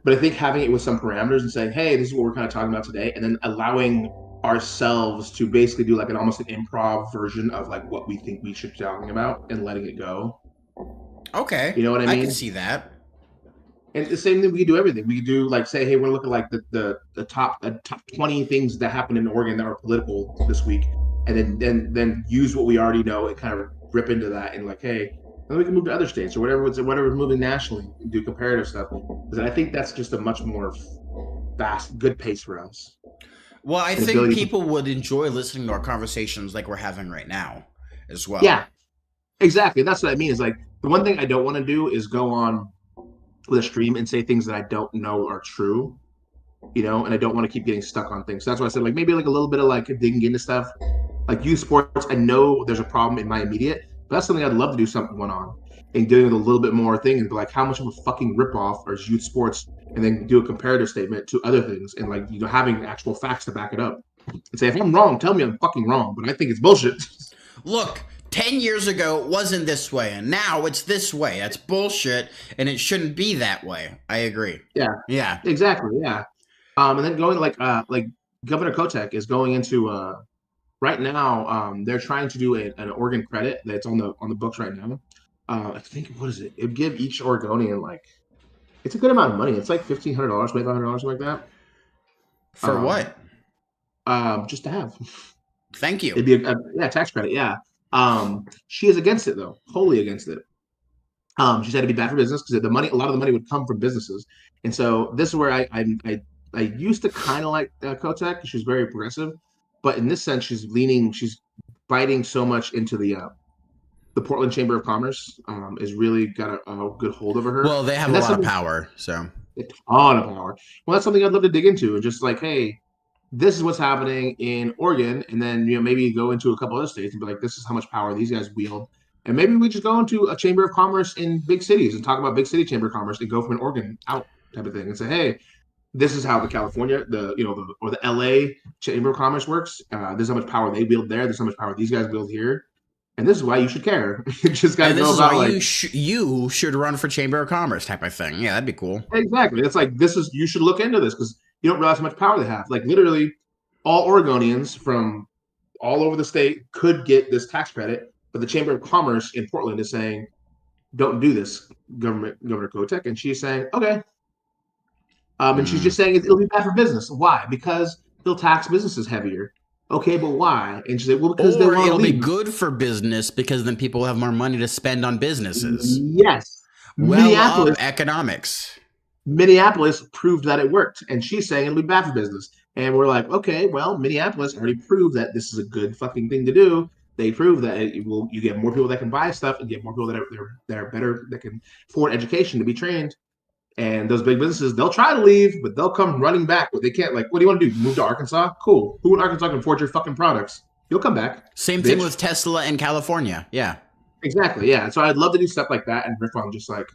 But I think having it with some parameters and saying, hey, this is what we're kind of talking about today, and then allowing ourselves to basically do like almost an improv version of like what we think we should be talking about and letting it go. Okay. You know what I mean? I can see that. And the same thing we could do everything. We could do like say, hey, we're looking like the top 20 things that happened in Oregon that are political this week, and then use what we already know and kind of rip into that and like, hey, then we can move to other states or whatever's moving nationally and do comparative stuff. Because I think that's just a much more fast, good pace for us. Well, I think people would enjoy listening to our conversations like we're having right now as well. Yeah, exactly. That's what I mean. Is like the one thing I don't want to do is go on with a stream and say things that I don't know are true, and I don't want to keep getting stuck on things. So that's why I said like maybe like a little bit of like digging into stuff, like youth sports. I know there's a problem in my immediate, but that's something I'd love to do something on. and doing a little bit more thing and be like, how much of a fucking ripoff is youth sports, and then do a comparative statement to other things and like having actual facts to back it up and say, if I'm wrong, tell me I'm fucking wrong, but I think it's bullshit. Look, 10 years ago it wasn't this way, and now it's this way. That's bullshit, and it shouldn't be that way. I agree. Yeah, Yeah. exactly. Yeah, and then going like Governor Kotek is going into right now. They're trying to do an Oregon credit that's on the books right now. I think what is it? It'd give each Oregonian like it's a good amount of money. It's like $1,500, $2,500, something like that. For what? Just to have. Thank you. It'd be a tax credit. Yeah. She is against it though, wholly against it. She said it'd be bad for business because a lot of the money would come from businesses, and so this is where I used to kind of like Kotek because she's very progressive, but in this sense, she's biting so much into the Portland Chamber of Commerce is really got a good hold over her. Well, they have a lot of power, so a ton of power. Well, that's something I'd love to dig into, and just like, hey, this is what's happening in Oregon, and then maybe go into a couple other states and be like, this is how much power these guys wield, and maybe we just go into a chamber of commerce in big cities and talk about big city chamber of commerce and go from an Oregon out type of thing and say, hey, this is how the California, or the LA chamber of commerce works. This is how much power they wield there. This is how much power these guys wield here. And this is why you should care. You just got to go about like you should run for chamber of commerce type of thing. Yeah, that'd be cool. Exactly. It's like you should look into this because you don't realize how much power they have. Like literally, all Oregonians from all over the state could get this tax credit, but the Chamber of Commerce in Portland is saying, "Don't do this, Governor Kotek," and she's saying, "Okay." And she's just saying it'll be bad for business. Why? Because they'll tax businesses heavier. Okay, but why? And she said, well, because they want to leave. It'll be good for business because then people will have more money to spend on businesses. Yes. Minneapolis economics. Minneapolis proved that it worked, and she's saying it'll be bad for business. And we're like, okay, well, Minneapolis already proved that this is a good fucking thing to do. They prove that you get more people that can buy stuff and get more people that are better, that can afford education to be trained. And those big businesses, they'll try to leave, but they'll come running back. But they can't, like, what do you want to do? Move to Arkansas? Cool. Who in Arkansas can afford your fucking products? You'll come back. Same thing with Tesla in California. Yeah. Exactly. Yeah. So I'd love to do stuff like that and riff on just like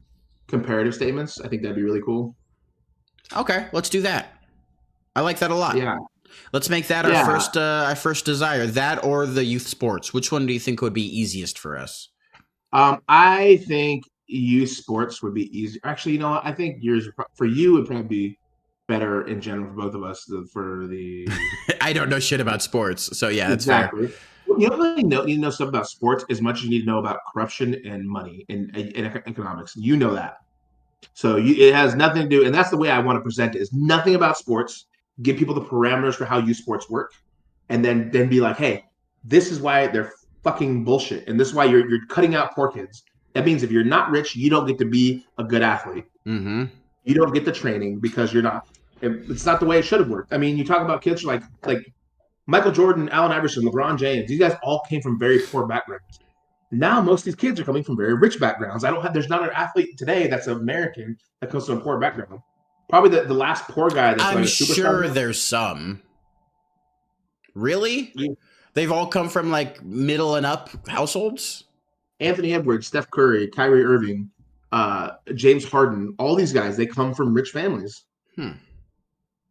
comparative statements. I think that'd be really cool. Okay. Let's do that. I like that a lot. Yeah. Let's make that our first desire. That or the youth sports. Which one do you think would be easiest for us? I think youth sports would be easy. Actually, you know what? I think for you would probably be better in general for both of us for the. I don't know shit about sports, so yeah, that's exactly. fair. You don't really need to know stuff about sports as much as you need to know about corruption and money and economics. You know that. So it has nothing to do, and that's the way I want to present it. Is nothing about sports. Give people the parameters for how youth sports work, and then be like, hey, this is why they're fucking bullshit, and this is why you're cutting out poor kids. That means if you're not rich, you don't get to be a good athlete. Mm-hmm. You don't get the training because you're not. It's not the way it should have worked. I mean, you talk about kids like Michael Jordan, Allen Iverson, LeBron James. These guys all came from very poor backgrounds. Now most of these kids are coming from very rich backgrounds. There's not an athlete today that's American that comes from a poor background. Probably the last poor guy that's I'm like a superstar. Sure there's some. Really? Yeah. They've all come from like middle and up households? Anthony Edwards, Steph Curry, Kyrie Irving, James Harden, all these guys, they come from rich families.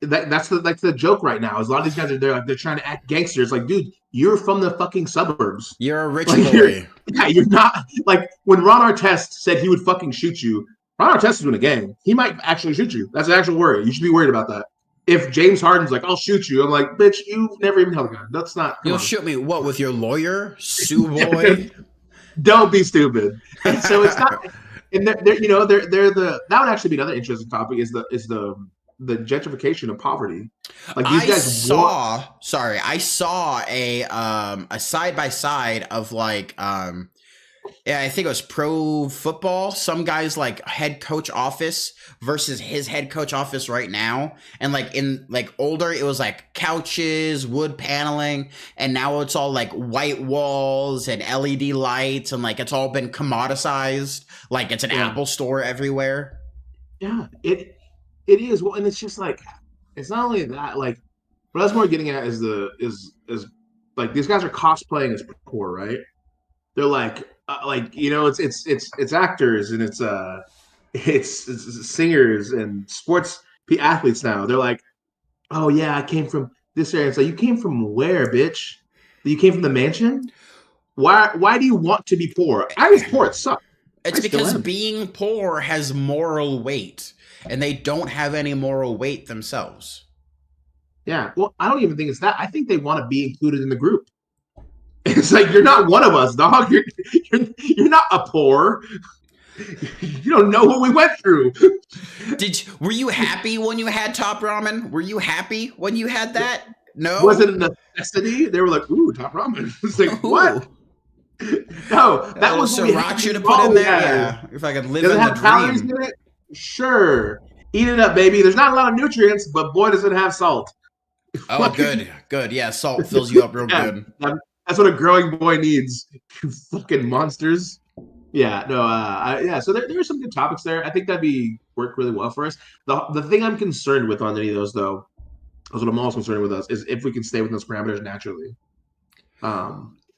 That's the joke right now. Is a lot of these guys they're trying to act gangsters. Like, dude, you're from the fucking suburbs. You're a rich boy. You're not like when Ron Artest said he would fucking shoot you. Ron Artest is in a gang. He might actually shoot you. That's an actual worry. You should be worried about that. If James Harden's like, I'll shoot you, I'm like, bitch, you've never even held a gun. That's not. You'll shoot me. What, with your lawyer, Sue boy? Don't be stupid. And so it's not. And they're that would actually be another interesting topic. Is the gentrification of poverty. Like these guys I saw a side by side of like I think it was pro football, some guy's like head coach office versus his head coach office right now, and like in like older it was like couches, wood paneling, and now it's all like white walls and LED lights, and like it's all been commoditized, like it's an Apple store everywhere. Yeah, it is. Well, and it's just like, it's not only that, like, what I was more getting at is like, these guys are cosplaying as poor, right? They're like, like it's actors and it's singers and sports athletes now. They're like, oh yeah, I came from this area. It's like, you came from where, bitch? You came from the mansion? Why do you want to be poor? I was poor. It sucked. It's I still because am. being poor has moral weight, and they don't have any moral weight themselves. Yeah. Well, I don't even think it's that. I think they want to be included in the group. It's like, you're not one of us, dog. You're not a poor. You don't know what we went through. Were you happy when you had Top Ramen? Were you happy when you had that? No. Was it a necessity? They were like, ooh, top ramen. It's like, Ooh. what? No, that was what we had sriracha to put in there. Yeah, if I could live Does in it have the calories dream. in it? Sure. Eat it up, baby. There's not a lot of nutrients, but boy, does it have salt. Oh, good. Yeah, salt fills you up real Yeah, good. that's what a growing boy needs. You fucking monsters. Yeah, no, yeah. So there are some good topics there. I think that'd be work really well for us. The thing I'm concerned with on any of those, though, is what I'm most concerned with us, is if we can stay within those parameters naturally.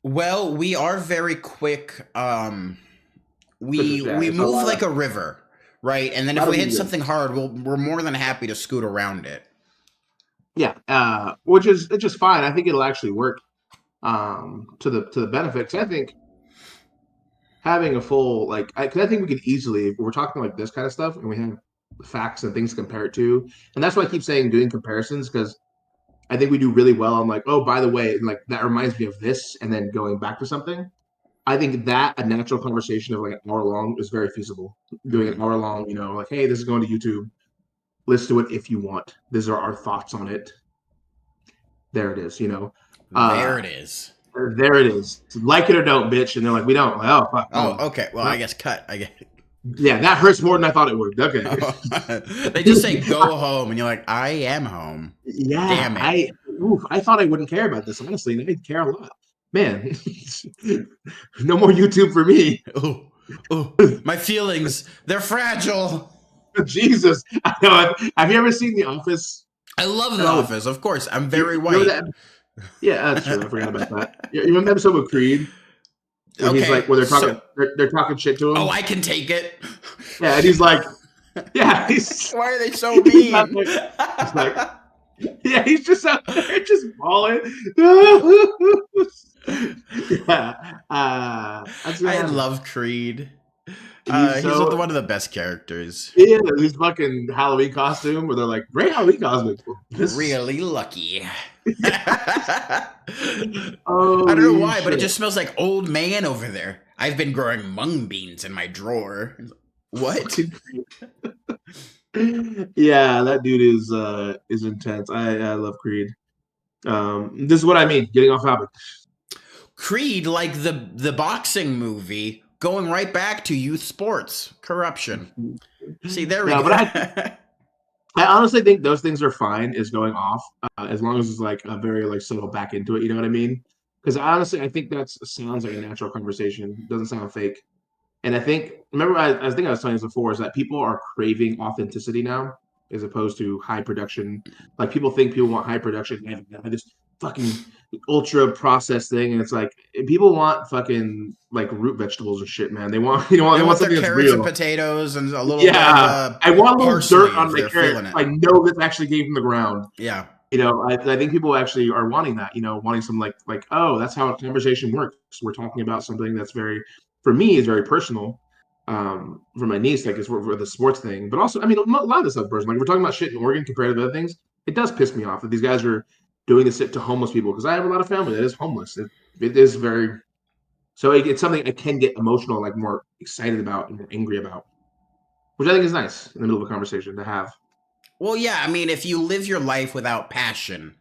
Well, we are very quick. We Yeah, we it's a move lot like of, a river, right? And then if that'll we be hit good. something hard, we're more than happy to scoot around it. Yeah, which is it's just fine. I think it'll actually work to the benefits. I think having a full like, cause I think we could easily, if we're talking like this kind of stuff and we have facts and things to compare it to, and that's why I keep saying doing comparisons, because I think we do really well on like, oh, by the way, like that reminds me of this, and then going back to something. I think that a natural conversation of like an hour long is very feasible. Doing an Mhm. hour long, like, hey, this is going to YouTube. Listen to it if you want. These are our thoughts on it. There it is. There Uh it is. there it is. Like it or don't, bitch. And they're like, we don't. Like, oh, fuck. Oh, okay. Well, I Well, guess cut. I guess. yeah, that hurts more than I thought it would. Okay. They just say go home, and you're like, I am home. Yeah, Damn it. I thought I wouldn't care about this. Honestly, and I care a lot. Man, no more YouTube for me. Oh, my feelings, they're fragile. Jesus. I know. Have you ever seen The Office? I love The Oh, Office, of course. I'm you very remember white. that? Yeah, that's true. I forgot about that. You remember the episode with Creed when he's like, Okay, where so they're talking shit to him? I can take it. Yeah, and he's like, yeah, he's Why are they so he's out mean? there. It's like, yeah, he's just out there just balling. Yeah, that's what I happened. love Creed. He's He's so one of the best characters. yeah, his fucking Halloween costume where they're like, great Halloween costume. Really lucky. I don't know Holy why, but it shit. just smells like old man over there. I've been growing mung beans in my drawer. What? Yeah, that dude is intense. I love Creed. This is what I mean. Getting off topic. Creed, like the boxing movie, going right back to youth sports corruption. See, there we No, go. but I honestly think those things are fine. Is going off as long as it's like a very like subtle back into it. You know what I mean? Because honestly, I think that sounds like a natural conversation. It doesn't sound fake. And I think, remember, I think I was telling you this before, is that people are craving authenticity now as opposed to high production. Like, people think people want high production, and this fucking ultra processed thing. And it's like, people want fucking like root vegetables and shit, man. They want, They they want want their something that's carrots and real. potatoes and a little bit Yeah. of I want a little parsley dirt on if my they're carrot. feeling it. I know this actually came from the ground. Yeah. I think people actually are wanting that, wanting some like, oh, that's how a conversation works. We're talking about something that's very, for me, is very personal. For my niece, like, it's for the sports thing, but also, I mean, a lot of this stuff personal. Like, we're talking about shit in Oregon compared to other things. It does piss me off that these guys are doing this shit to homeless people, because I have a lot of family that is homeless. It is very, so it's something I can get emotional, like more excited about and more angry about, which I think is nice in the middle of a conversation to have. Well, yeah. I mean, if you live your life without passion,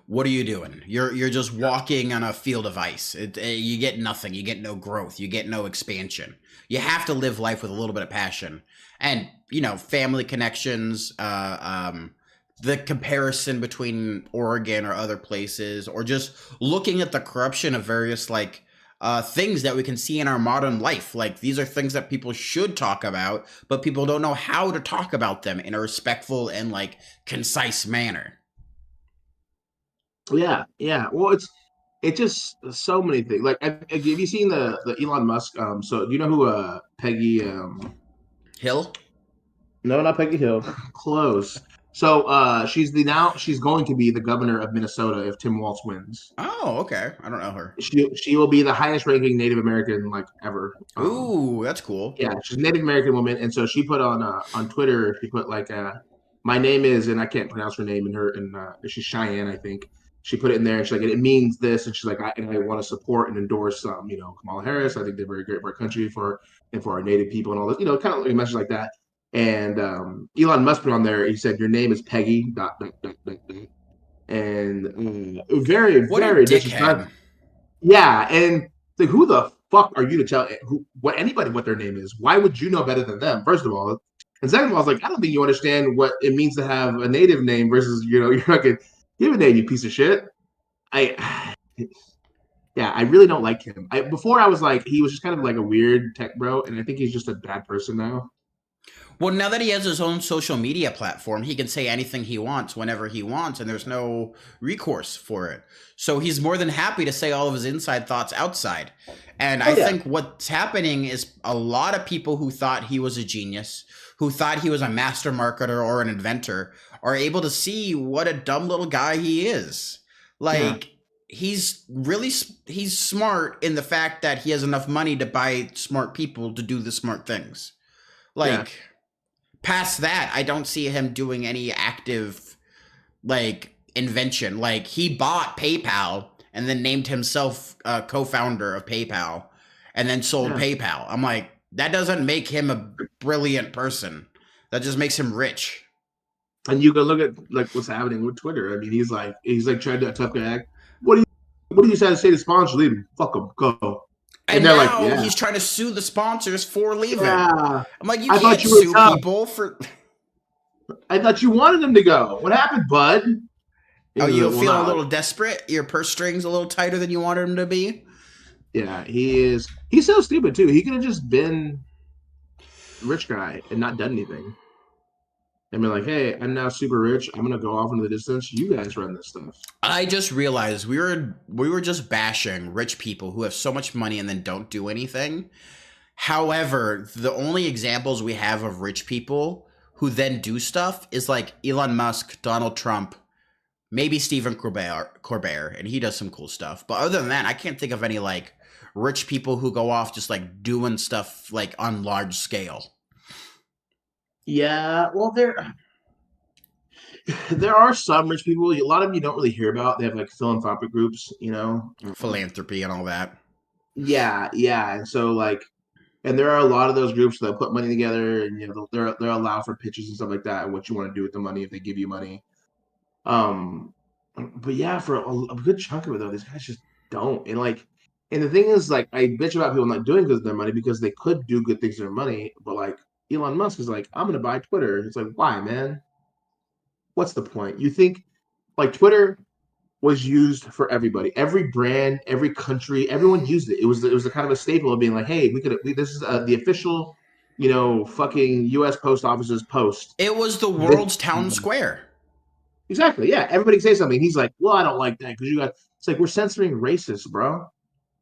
what are you doing? You're just walking on a field of ice. You get nothing. You get no growth. You get no expansion. You have to live life with a little bit of passion, and family connections. The comparison between Oregon or other places, or just looking at the corruption of various things that we can see in our modern life. Like, these are things that people should talk about, but people don't know how to talk about them in a respectful and concise manner. Yeah, yeah. Well, it just so many things. Like, have you seen the Elon Musk? So do you know who Peggy? Hill? No, not Peggy Hill. Close. So she's going to be the governor of Minnesota if Tim Walz wins. Oh, okay. I don't know her. She will be the highest ranking Native American like ever. Ooh, that's cool. Yeah, she's a Native American woman, and so she put on Twitter, she put like my name is, and I can't pronounce her name, and she's Cheyenne, I think. She put it in there, and she's like, it means this, and she's like, I want to support and endorse, Kamala Harris. I think they're very great for our country, and for our Native people, and all that, kind of like a message like that. And Elon Musk put on there, he said, your name is Peggy. Dot, dot, dot, dot, dot. And very, What a very dickhead. disrespectful. Yeah, and like, who the fuck are you to tell anybody what their name is? Why would you know better than them? First of all, and second of all, I was like, I don't think you understand what it means to have a native name versus you're fucking give a name, you piece of shit. I yeah, I really don't like him. Before I was like, he was just kind of like a weird tech bro, and I think he's just a bad person now. Well, now that he has his own social media platform, he can say anything he wants whenever he wants, and there's no recourse for it. So he's more than happy to say all of his inside thoughts outside. And I Yeah. think what's happening is a lot of people who thought he was a genius, who thought he was a master marketer or an inventor, are able to see what a dumb little guy he is. Like, he's smart in the fact that he has enough money to buy smart people to do the smart things. Like, past that, I don't see him doing any active like invention. Like, he bought PayPal and then named himself a co-founder of PayPal and then sold PayPal. I'm like, that doesn't make him a brilliant person. That just makes him rich. And you go look at like what's happening with Twitter. I mean, he's like trying to tough guy act. What do you say to sponsor leaving? Fuck him, go. And they're now like, yeah. he's trying to sue the sponsors for leaving. Yeah. I'm like, you I can't thought you were sue tough. people for. I thought you wanted him to go. What happened, bud? Oh, you feel a little desperate? Your purse strings a little tighter than you wanted him to be? Yeah, he is. He's so stupid too. He could have just been a rich guy and not done anything. And be like, hey, I'm now super rich. I'm gonna go off into the distance. You guys run this stuff. I just realized we were just bashing rich people who have so much money and then don't do anything. However, the only examples we have of rich people who then do stuff is like Elon Musk, Donald Trump, maybe Stephen Colbert, and he does some cool stuff. But other than that, I can't think of any like rich people who go off just like doing stuff like on large scale. Yeah, well, there are some rich people. A lot of them you don't really hear about. They have like philanthropic groups, Philanthropy and all that. Yeah, and so like, and there are a lot of those groups that put money together, and they're allowed for pitches and stuff like that, and what you want to do with the money if they give you money. But yeah, for a good chunk of it though, these guys just don't. And the thing is, like, I bitch about people not doing good with their money because they could do good things with their money, but like Elon Musk is like, I'm gonna buy Twitter. It's like, why, man? What's the point? You think like Twitter was used for everybody, every brand, every country, everyone used it. It was a kind of a staple of being like, hey, this is the official, fucking U.S. post office's post. It was the world's town square. Exactly. Yeah. Everybody say something. He's like, well, I don't like that because it's like we're censoring racists, bro.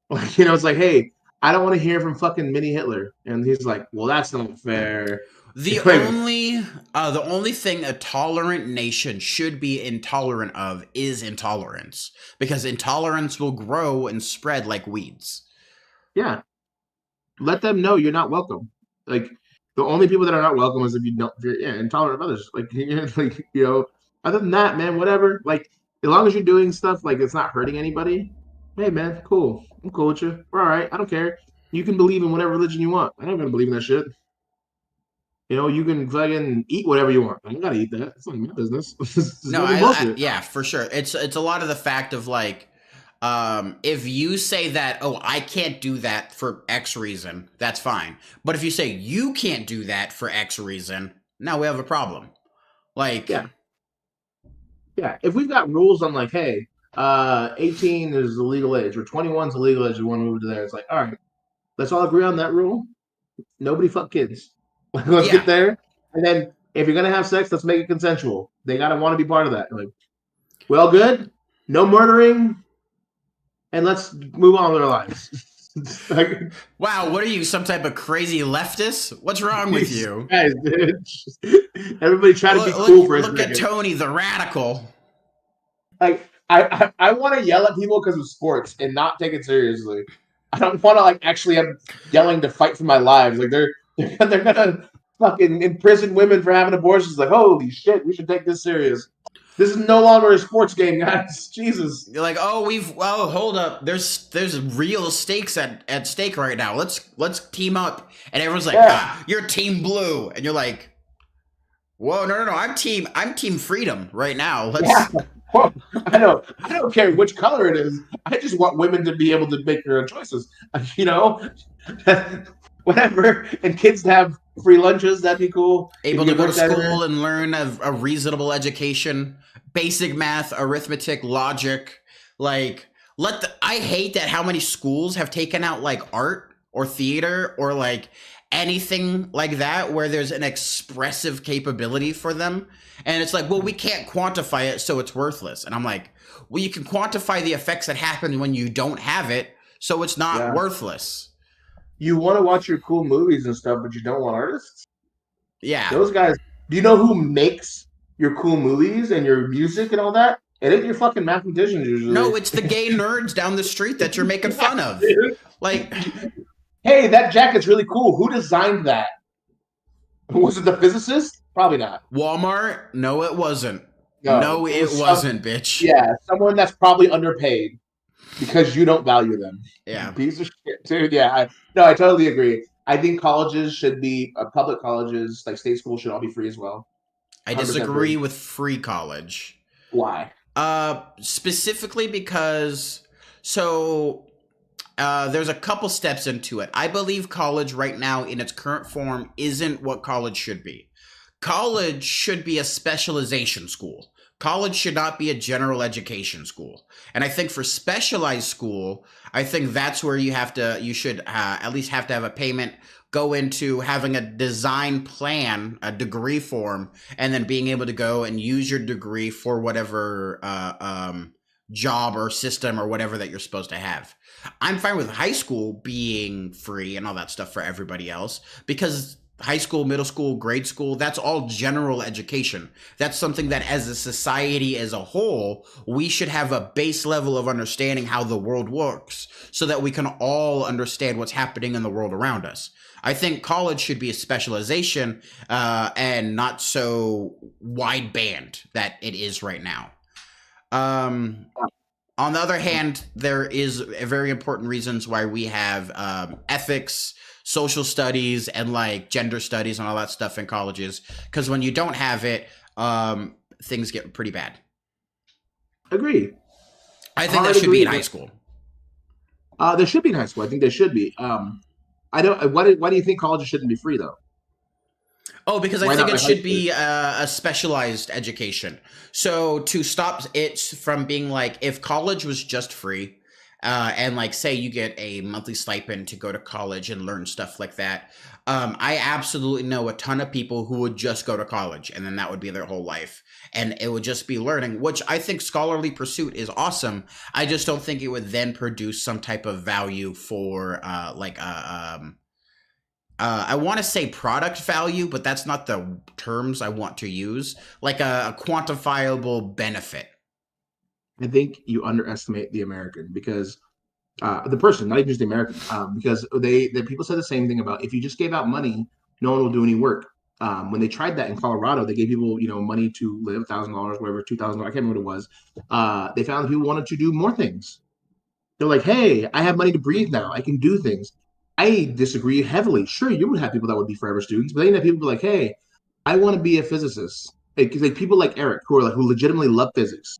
Like, it's like, hey, I don't want to hear from fucking mini Hitler, and he's like, well, that's not fair. The only thing a tolerant nation should be intolerant of is intolerance, because intolerance will grow and spread like weeds. Yeah. Let them know you're not welcome. Like, the only people that are not welcome is if you're intolerant of others. Like, other than that, man, whatever. Like, as long as you're doing stuff like it's not hurting anybody, hey, man, cool. I'm cool with you. We're all right. I don't care. You can believe in whatever religion you want. I'm not gonna believe in that shit. You can fucking eat whatever you want. I don't gotta eat that. It's not my business. No, yeah, for sure. It's a lot of the fact of like, if you say that, oh, I can't do that for X reason, that's fine. But if you say you can't do that for X reason, now we have a problem. Like, yeah. If we've got rules on like, hey, 18 is the legal age, or 21 is the legal age, you want to move to there. It's like, all right, let's all agree on that rule. Nobody fuck kids. Let's get there. And then if you're gonna have sex, let's make it consensual. They gotta want to be part of that. Like, we all good? No murdering. and let's move on with our lives. Like, Wow, what are you, some type of crazy leftist? What's wrong with these you? guys, dude. Everybody try to be Look, cool look, for a look at second. Tony, the radical. Like I want to yell at people because of sports and not take it seriously. I don't want to like actually have yelling to fight for my lives. Like they're gonna fucking imprison women for having abortions. Like holy shit, we should take this serious. This is no longer a sports game, guys. Jesus. You're like, oh, hold up. There's real stakes at stake right now. Let's team up. And everyone's like, Yeah. ah, you're team blue. And you're like, whoa, no. I'm team freedom right now. Let's Yeah. Well, I know. I don't care which color it is. I just want women to be able to make their own choices. You know, whatever. And kids to have free lunches. That'd be cool. able If to you go to work that in. school and learn a reasonable education, basic math, arithmetic, logic. Like, I hate that how many schools have taken out like art or theater or like anything like that where there's an expressive capability for them. And it's like, well, we can't quantify it, so it's worthless. And I'm like, well, you can quantify the effects that happen when you don't have it, so it's not Yeah. worthless. You want to watch your cool movies and stuff, but you don't want artists. Yeah. Those guys. Do you know who makes your cool movies and your music and all that? It ain't your fucking mathematicians usually. No, it's the gay nerds down the street that you're making fun of. Like, Hey, that jacket's really cool. Who designed that? Was it the physicist? Probably not. Walmart? No, it wasn't. No, No, it it was wasn't, bitch. Yeah, someone that's probably underpaid because you don't value them. Yeah. Piece of shit, dude. Yeah, no, I totally agree. I think colleges should be public colleges, like state schools, should all be free as well. I 100% disagree free. with free college. Why? Specifically because there's a couple steps into it. I believe college right now in its current form isn't what college should be. College should be a specialization school. College should not be a general education school. And I think for specialized school, I think that's where you should at least have to have a payment, go into having a design plan, a degree form, and then being able to go and use your degree for whatever job or system or whatever that you're supposed to have. I'm fine with high school being free and all that stuff for everybody else because high school, middle school, grade school, that's all general education. That's something that as a society as a whole, we should have a base level of understanding how the world works so that we can all understand what's happening in the world around us. I think college should be a specialization and not so wide band that it is right now. On the other hand, there is very important reasons why we have ethics, social studies, and like gender studies and all that stuff in colleges. Because when you don't have it, things get pretty bad. Agree. I think that should be in high school. There should be in high school. I think there should be. I don't. Why do you think colleges shouldn't be free though? Oh, because I think it should be a specialized education. So to stop it from being like, if college was just free, and like say you get a monthly stipend to go to college and learn stuff like that, I absolutely know a ton of people who would just go to college and then that would be their whole life. And it would just be learning, which I think scholarly pursuit is awesome. I just don't think it would then produce some type of value for I want to say product value, but that's not the terms I want to use. Like a quantifiable benefit. I think you underestimate the American because the person, not even just the American, because the people said the same thing about if you just gave out money, no one will do any work. When they tried that in Colorado, they gave people money to live, $1,000, whatever, $2,000. I can't remember what it was. They found that people wanted to do more things. They're like, hey, I have money to breathe now. I can do things. I disagree heavily. Sure, you would have people that would be forever students, but then you have people be like, hey, I want to be a physicist. Like people like Eric who legitimately love physics,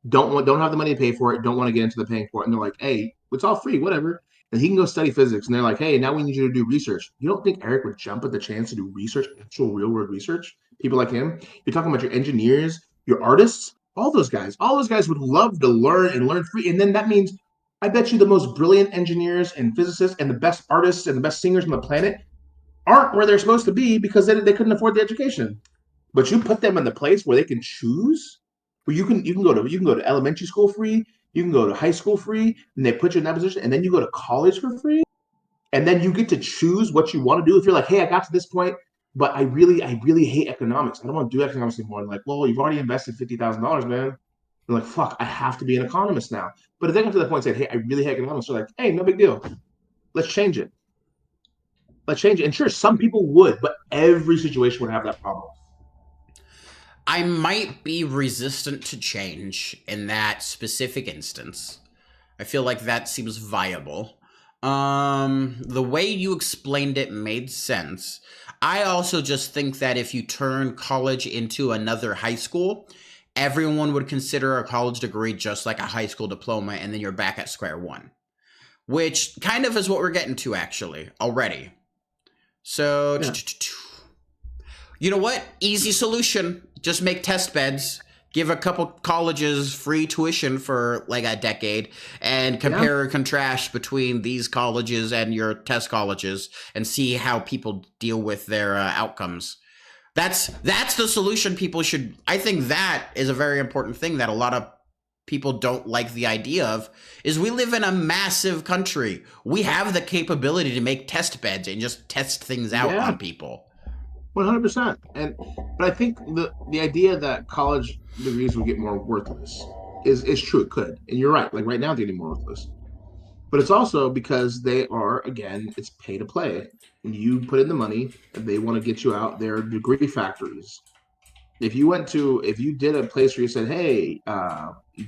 don't have the money to pay for it, don't want to get into the paying for it, and they're like, hey, it's all free, whatever. And he can go study physics, and they're like, hey, now we need you to do research. You don't think Eric would jump at the chance to do research, actual real world research? People like him. You're talking about your engineers, your artists, all those guys. All those guys would love to learn free, and then that means I bet you the most brilliant engineers and physicists and the best artists and the best singers on the planet aren't where they're supposed to be because they couldn't afford the education. But you put them in the place where they can choose, where you can go to elementary school free, You can go to high school free, and they put you in that position, and then you go to college for free, and then you get to choose what you want to do. If you're like, hey, I got to this point, but I really hate economics. I don't want to do economics anymore. And like, well, you've already invested $50,000, man. You're like, fuck, I have to be an economist now. But if they come to the point and say, hey, I really hate economics, they're like, hey, no big deal. Let's change it. Let's change it. And sure, some people would, but every situation would have that problem. I might be resistant to change in that specific instance. I feel like that seems viable. The way you explained it made sense. I also just think that if you turn college into another high school, everyone would consider a college degree just like a high school diploma, and then you're back at square one. Which kind of is what we're getting to, actually, already. So, Yeah. you know what? Easy solution. Just make test beds. Give a couple colleges free tuition for like a decade and compare and contrast between these colleges and your test colleges and see how people deal with their outcomes. That's the solution people should. I think that is a very important thing that a lot of people don't like the idea of is we live in a massive country. We have the capability to make test beds and just test things out on people. 100%. But I think the idea that college degrees will get more worthless is true. It could, and you're right. Like right now, they're getting more worthless. But it's also because they are, again, it's pay to play. You put in the money, and they want to get you out. They're degree factories. If you did a place where you said, hey,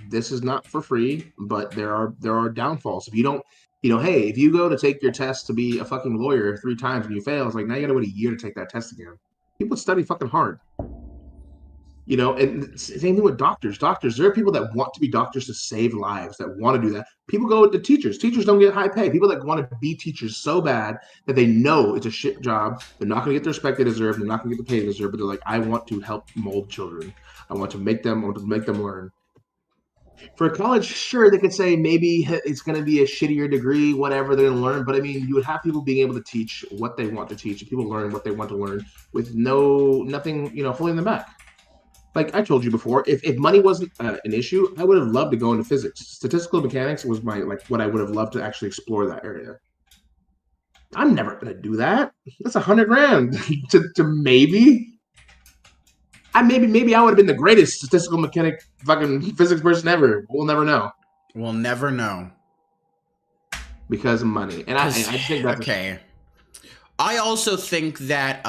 this is not for free, but there are downfalls. If you don't, hey, if you go to take your test to be a fucking lawyer 3 times and you fail, it's like now you gotta wait a year to take that test again. People study fucking hard. And same thing with doctors. Doctors, there are people that want to be doctors to save lives, that want to do that. People go to teachers. Teachers don't get high pay. People that want to be teachers so bad that they know it's a shit job. They're not going to get the respect they deserve. They're not going to get the pay they deserve. But they're like, I want to help mold children. I want to make them learn. For a college, sure, they could say maybe it's going to be a shittier degree, whatever they're going to learn. But I mean, you would have people being able to teach what they want to teach, and people learn what they want to learn with nothing, holding them back. Like I told you before, if money wasn't an issue, I would have loved to go into physics. Statistical mechanics was what I would have loved to actually explore that area. I'm never gonna do that. That's $100,000 to maybe. Maybe I would have been the greatest statistical mechanic fucking physics person ever. We'll never know. We'll never know because of money, and I think that's okay. I also think that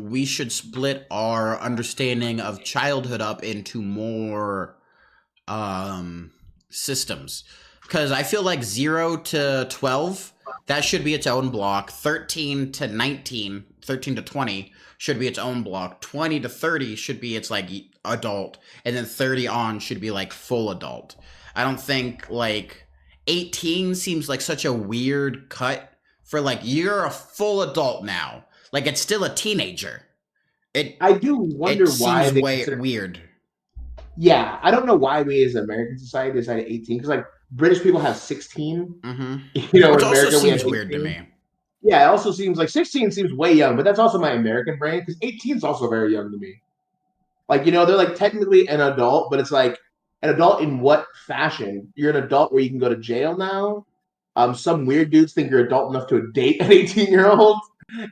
we should split our understanding of childhood up into more systems. Because I feel like 0 to 12, that should be its own block. 13 to 19, 13 to 20 should be its own block. 20 to 30 should be its like adult. And then 30 on should be like full adult. I don't think like 18 seems like such a weird cut. For like, you're a full adult now. Like, it's still a teenager. I do wonder why seems way weird. Yeah, I don't know why we as American society decided 18. Because, like, British people have 16. Mm-hmm. Which in America, also seems weird to me. Yeah, it also seems like 16 seems way young. But that's also my American brain. Because 18 is also very young to me. Like, they're, like, technically an adult. But it's like, an adult in what fashion? You're an adult where you can go to jail now? Some weird dudes think you're adult enough to date an 18-year-old.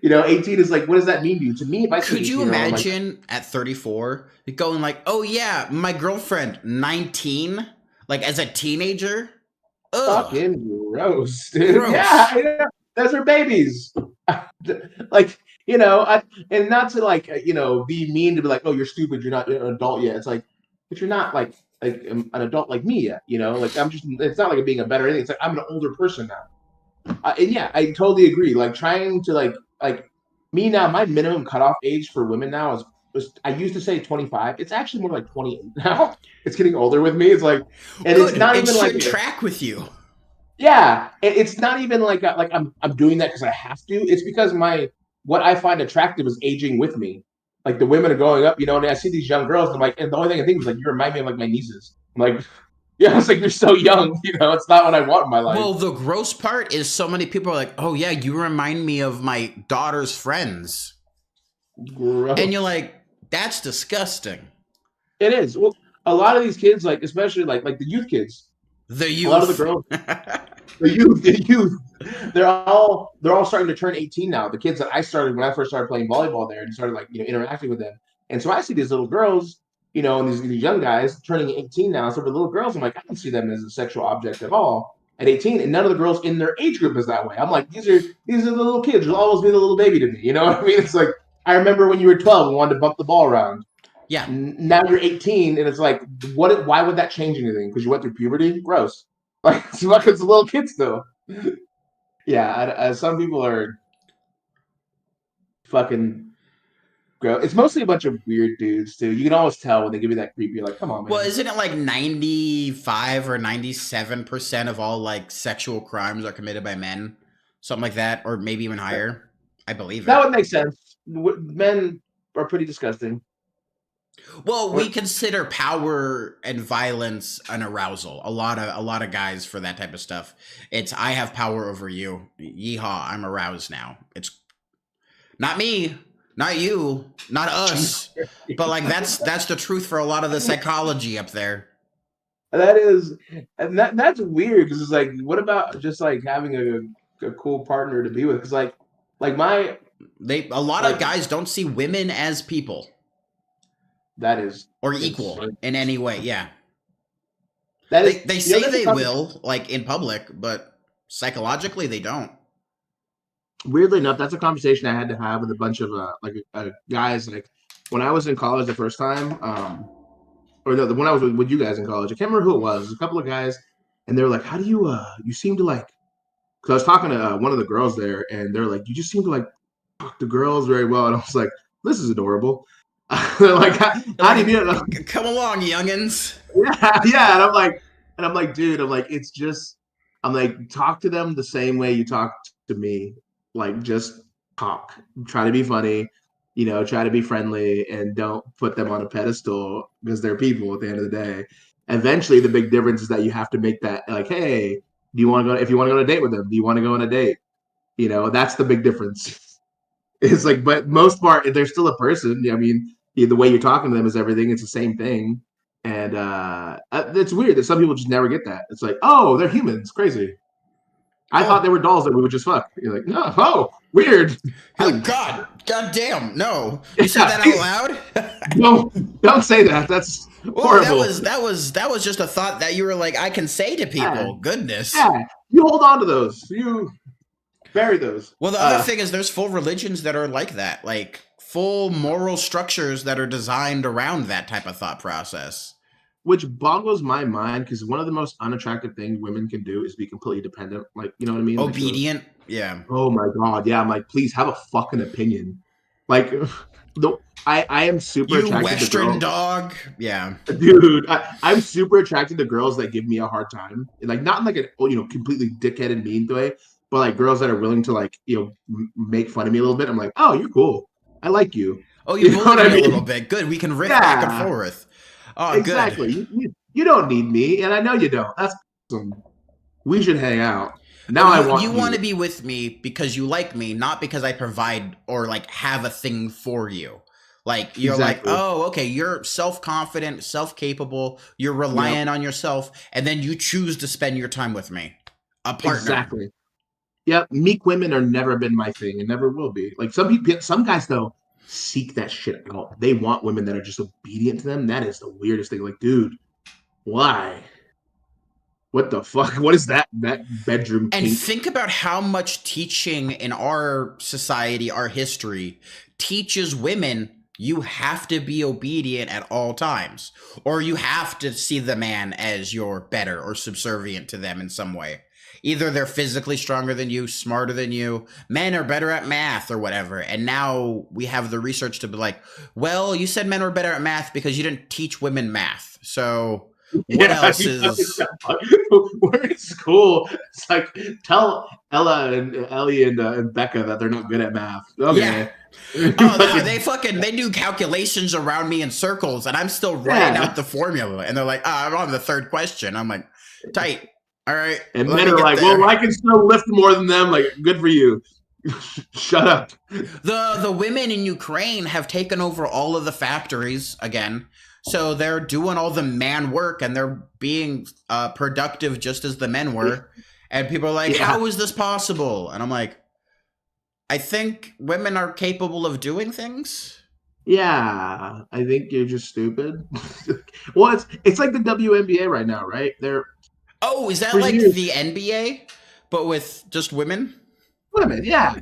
18 is like, what does that mean to you? To me, if I could you imagine at 34 going like, oh yeah, my girlfriend 19, like as a teenager? Ugh. Fucking gross, dude. Gross. Yeah, those are babies. Like, and not to like, be mean to be like, oh, you're stupid, you're not an adult yet. It's like, but you're not like an adult like me yet, like I'm just, it's not like being a better anything. It's like I'm an older person now. And yeah, I totally agree. Like trying to like me now, my minimum cutoff age for women now is I used to say 25. It's actually more like 28 now. It's getting older with me. It's like, and good. It's not even like track with you. Yeah, it's not even like I'm doing that because I have to. It's because what I find attractive is aging with me. Like the women are growing up, and I see these young girls, and I'm like, and the only thing I think is like, you remind me of like my nieces. I'm like, yeah, it's like you're so young, it's not what I want in my life. Well, the gross part is so many people are like, oh yeah, you remind me of my daughter's friends. Gross. And you're like, that's disgusting. It is. Well, a lot of these kids, like especially like the youth kids, The A lot of the youth. girls, the youth, they're all starting to turn 18 now. The kids that I started when I first started playing volleyball there and started like interacting with them, and so I see these little girls, and these young guys turning 18 now. So for little girls, I'm like, I don't see them as a sexual object at all at 18, and none of the girls in their age group is that way. I'm like, these are the little kids. You'll always be the little baby to me. You know what I mean? It's like I remember when you were 12 and wanted to bump the ball around. Yeah. Now you're 18, and it's like, what? Why would that change anything? Because you went through puberty? Gross. Like it's a little kid still. Yeah, some people are fucking gross. It's mostly a bunch of weird dudes too. You can always tell when they give you that creep. You're like, come on, man. Well, isn't it like 95 or 97% of all like sexual crimes are committed by men? Something like that, or maybe even higher. I believe That it. would make sense. Men are pretty disgusting. Well, we consider power and violence an arousal. A lot of guys for that type of stuff. It's I have power over you. Yeehaw, I'm aroused now. It's not me, not you, not us. But like that's the truth for a lot of the psychology up there. That is, and that's weird because it's like, what about just like having a cool partner to be with? Because like my A lot of guys don't see women as people. That is or equal insane. In any way. Yeah, They say they will, like in public, but psychologically they don't. Weirdly enough, that's a conversation I had to have with a bunch of guys. Like when I was in college the first time, or no, when I was with you guys in college, I can't remember who it was. A couple of guys, and they were like, "How do you seem to like?" Because I was talking to one of the girls there, and they're like, "You just seem to like talk to girls very well." And I was like, "This is adorable." They're like, how do you know? Come along, youngins. Yeah. And I'm like, dude, it's just, I'm like, talk to them the same way you talk to me. Like, just talk. Try to be funny, try to be friendly, and don't put them on a pedestal because they're people at the end of the day. Eventually, the big difference is that you have to make that like, hey, do you want to go? If you want to go on a date with them, do you want to go on a date? That's the big difference. It's like, but most part, they're still a person. I mean, the way you're talking to them is everything. It's the same thing. And it's weird that some people just never get that. It's like, oh, they're humans. Crazy. I thought they were dolls that we would just fuck. You're like, no, oh, weird. Oh, God damn, no. You said that out loud? Don't say that. That's horrible. That was just a thought that you were like, I can say to people. Yeah. Goodness. Yeah, you hold on to those. You bury those. Well, the other thing is there's full religions that are like that. Like, full moral structures that are designed around that type of thought process. Which boggles my mind because one of the most unattractive things women can do is be completely dependent. Like, you know what I mean? Obedient. Like, yeah. Oh my God. Yeah. I'm like, please have a fucking opinion. Like, I am super attracted Western to girls. dog. Yeah. Dude, I'm super attracted to girls that give me a hard time. Like, not in like a, completely dickheaded mean way, but like girls that are willing to like, make fun of me a little bit. I'm like, oh, you're cool. I like you. Oh, you bullied me a little bit. Good. We can riff back and forth. Oh, exactly. Good. You don't need me, and I know you don't. That's awesome. We should hang out. Now I want you want to be with me because you like me, not because I provide or like have a thing for you. Like you're like, oh, okay, you're self-confident, self-capable, you're reliant on yourself, and then you choose to spend your time with me. A partner. Exactly. Yep. Meek women are never been my thing and never will be. Like some guys though seek that shit out. They want women that are just obedient to them. That is the weirdest thing. Like, dude, why? What the fuck? What is that bedroom kink? And think about how much teaching in our society, our history, teaches women you have to be obedient at all times, or you have to see the man as you're better or subservient to them in some way. Either they're physically stronger than you, smarter than you, men are better at math or whatever. And now we have the research to be like, well, you said men were better at math because you didn't teach women math. So what else is... We're in school. It's like, tell Ella and Ellie and Becca that they're not good at math. Okay. Yeah. Oh, they do calculations around me in circles, and I'm still writing out the formula. And they're like, I'm on the third question. I'm like, tight. All right. And men are like, well, I can still lift more than them. Like, good for you. Shut up. The women in Ukraine have taken over all of the factories again. So they're doing all the man work and they're being productive just as the men were. And people are like, Yeah. how is this possible? And I'm like, I think women are capable of doing things. Yeah, I think you're just stupid. Well, it's like the WNBA right now, right? They're Oh, is that for like years the NBA, but with just women? women, yeah.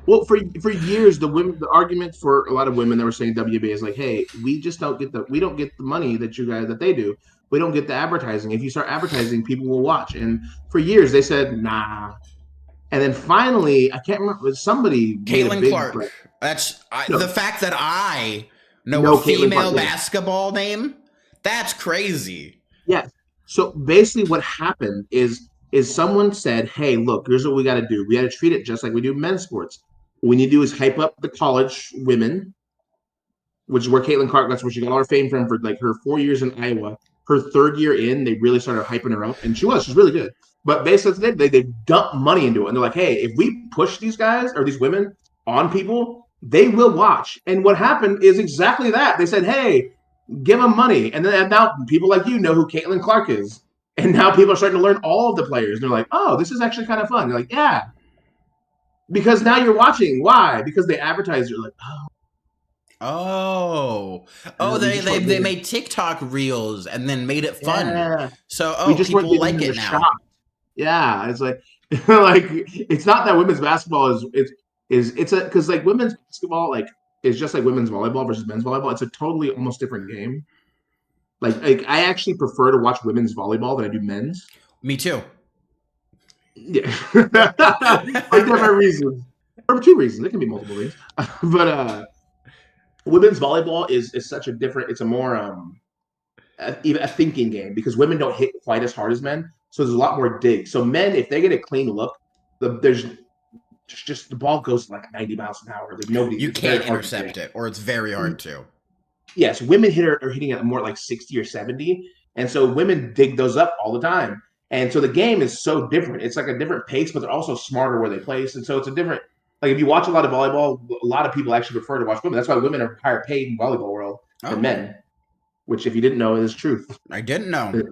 Well, for years, the argument for a lot of women that were saying WNBA is like, hey, we don't get the money that they do. We don't get the advertising. If you start advertising, people will watch. And for years, they said nah. And then finally, I can't remember. Somebody made a Caitlin big Clark. That's the no, fact that I know a no Caitlin Clark. female Yeah. basketball name. That's crazy. Yeah. So basically, what happened is someone said, "Hey, look, here's what we got to do. We got to treat it just like we do men's sports. What we need to do is hype up the college women, which is where Caitlin Clark. That's where she got all her fame from for like her 4 years in Iowa. Her third year in, they really started hyping her up, and she's really good. But basically, they dump money into it, and they're like, "Hey, if we push these guys or these women on people, they will watch." And what happened is exactly that. They said, "Hey, give them money," and then now people like you know who Caitlin Clark is, and now people are starting to learn all of the players. And they're like, "Oh, this is actually kind of fun." You're like, "Yeah," because now you're watching. Why? Because they advertise. You're like, Oh, "Oh, we just weren't they getting, made TikTok reels and then made it fun. yeah, So we just weren't people giving like them it the now. shot." Yeah, it's like, like it's not that women's basketball it's a because like women's basketball is just like women's volleyball versus men's volleyball. It's a totally almost different game. Like I actually prefer to watch women's volleyball than I do men's. Me too. Yeah, for different reasons. For two reasons. It can be multiple things. But women's volleyball is such a different. It's a more even a thinking game because women don't hit quite as hard as men, so there's a lot more dig. So men, if they get a clean look, there's just the ball goes like 90 miles an hour. Like nobody, You it's very can't hard to intercept dig. it, or it's very hard to. Yes, women are hitting it more like 60 or 70. And so women dig those up all the time. And so the game is so different. It's like a different pace, but they're also smarter where they place. And so it's a different, like if you watch a lot of volleyball, a lot of people actually prefer to watch women. That's why women are higher paid in volleyball world than Oh, men, which if you didn't know is truth. I didn't know.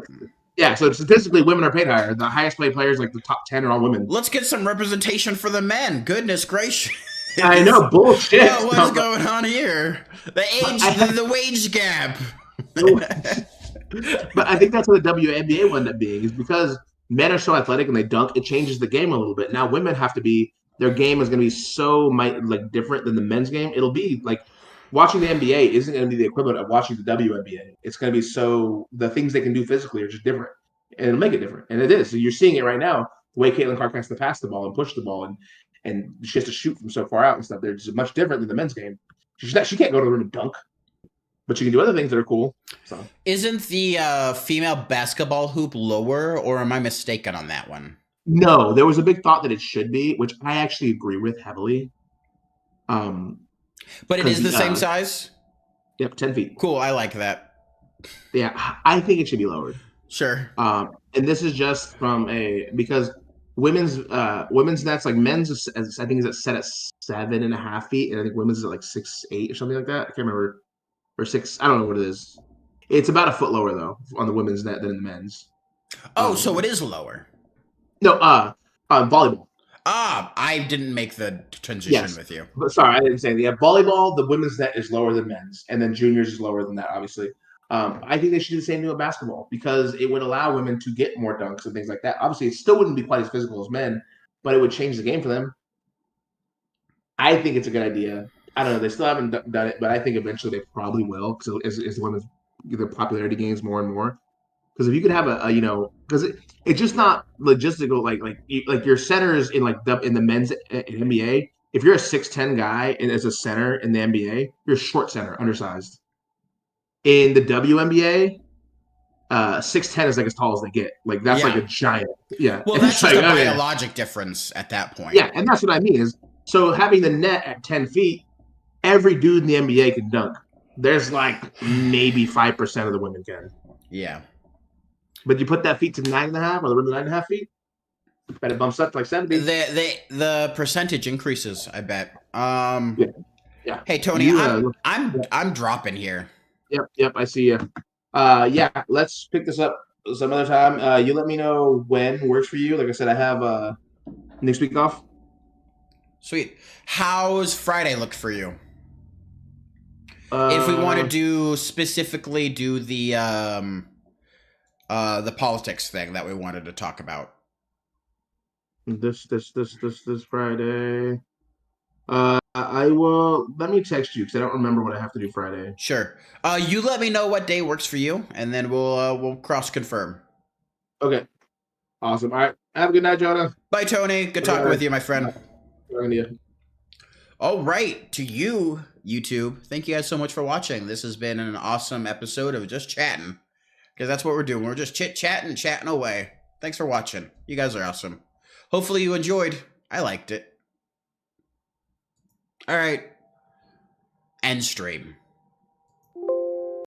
Yeah, so statistically, women are paid higher. The highest paid players, like the top 10, are all women. Let's get some representation for the men. Goodness gracious. I know, bullshit. What is going on here? The wage gap. But I think that's what the WNBA will end up being is because men are so athletic and they dunk, it changes the game a little bit. Now women have to be their game is going to be so like different than the men's game. It'll be like watching the NBA isn't going to be the equivalent of watching the WNBA. It's going to be so the things they can do physically are just different, and it'll make it different. And it is. So you're seeing it right now. The way Caitlin Clark has to pass the ball and push the ball, and she has to shoot from so far out and stuff. They're just much different than the men's game. She can't go to the rim and dunk, but she can do other things that are cool. So Isn't the female basketball hoop lower, or am I mistaken on that one? no, there was a big thought that it should be, which I actually agree with heavily. But it is the same size? Yep, 10 feet. Cool, I like that. Yeah, I think it should be lowered. Sure. And this is just from because women's nets like men's I think is set at 7.5 feet, and I think women's is at like 6'8" or something like that. I can't remember, or 6. I don't know what it is. It's about a foot lower though on the women's net than the men's. Oh, so it is lower. No, volleyball. I didn't make the transition with you. Sorry, I didn't say that. Yeah, volleyball, the women's net is lower than men's, and then juniors is lower than that, obviously. I think they should do the same thing with basketball because it would allow women to get more dunks and things like that. Obviously, it still wouldn't be quite as physical as men, but it would change the game for them. I think it's a good idea. I don't know. They still haven't done it, but I think eventually they probably will because as the women's their popularity gains more and more. Because if you could have because it's just not logistical. Like your centers in in the men's NBA. If you're a 6'10" guy and as a center in the NBA, you're a short center, undersized. In the WNBA, 6'10" is like as tall as they get. Like that's like a giant. Yeah. Well, that's just a biologic difference at that point. Yeah, and that's what I mean is so having the net at 10 feet, every dude in the NBA can dunk. There's like maybe 5% of the women can. Yeah. But you put that feet to 9.5 or the rim to 9.5 feet, bet it bumps up to like 70. The percentage increases, I bet. Yeah. Hey Tony, I'm dropping here. Yep. I see you. Yeah, let's pick this up some other time. You let me know when works for you. Like I said, I have next week off. Sweet. How's Friday look for you? If we want to do the politics thing that we wanted to talk about. This Friday. I will. Let me text you because I don't remember what I have to do Friday. Sure. You let me know what day works for you, and then we'll cross confirm. Okay. Awesome. All right. Have a good night, Jonah. Bye, Tony. Good talking with you, my friend. Talking to you. All right, to you, YouTube. Thank you guys so much for watching. This has been an awesome episode of just chatting, because that's what we're doing. We're just chatting away. Thanks for watching. You guys are awesome. Hopefully you enjoyed. I liked it. All right. End stream.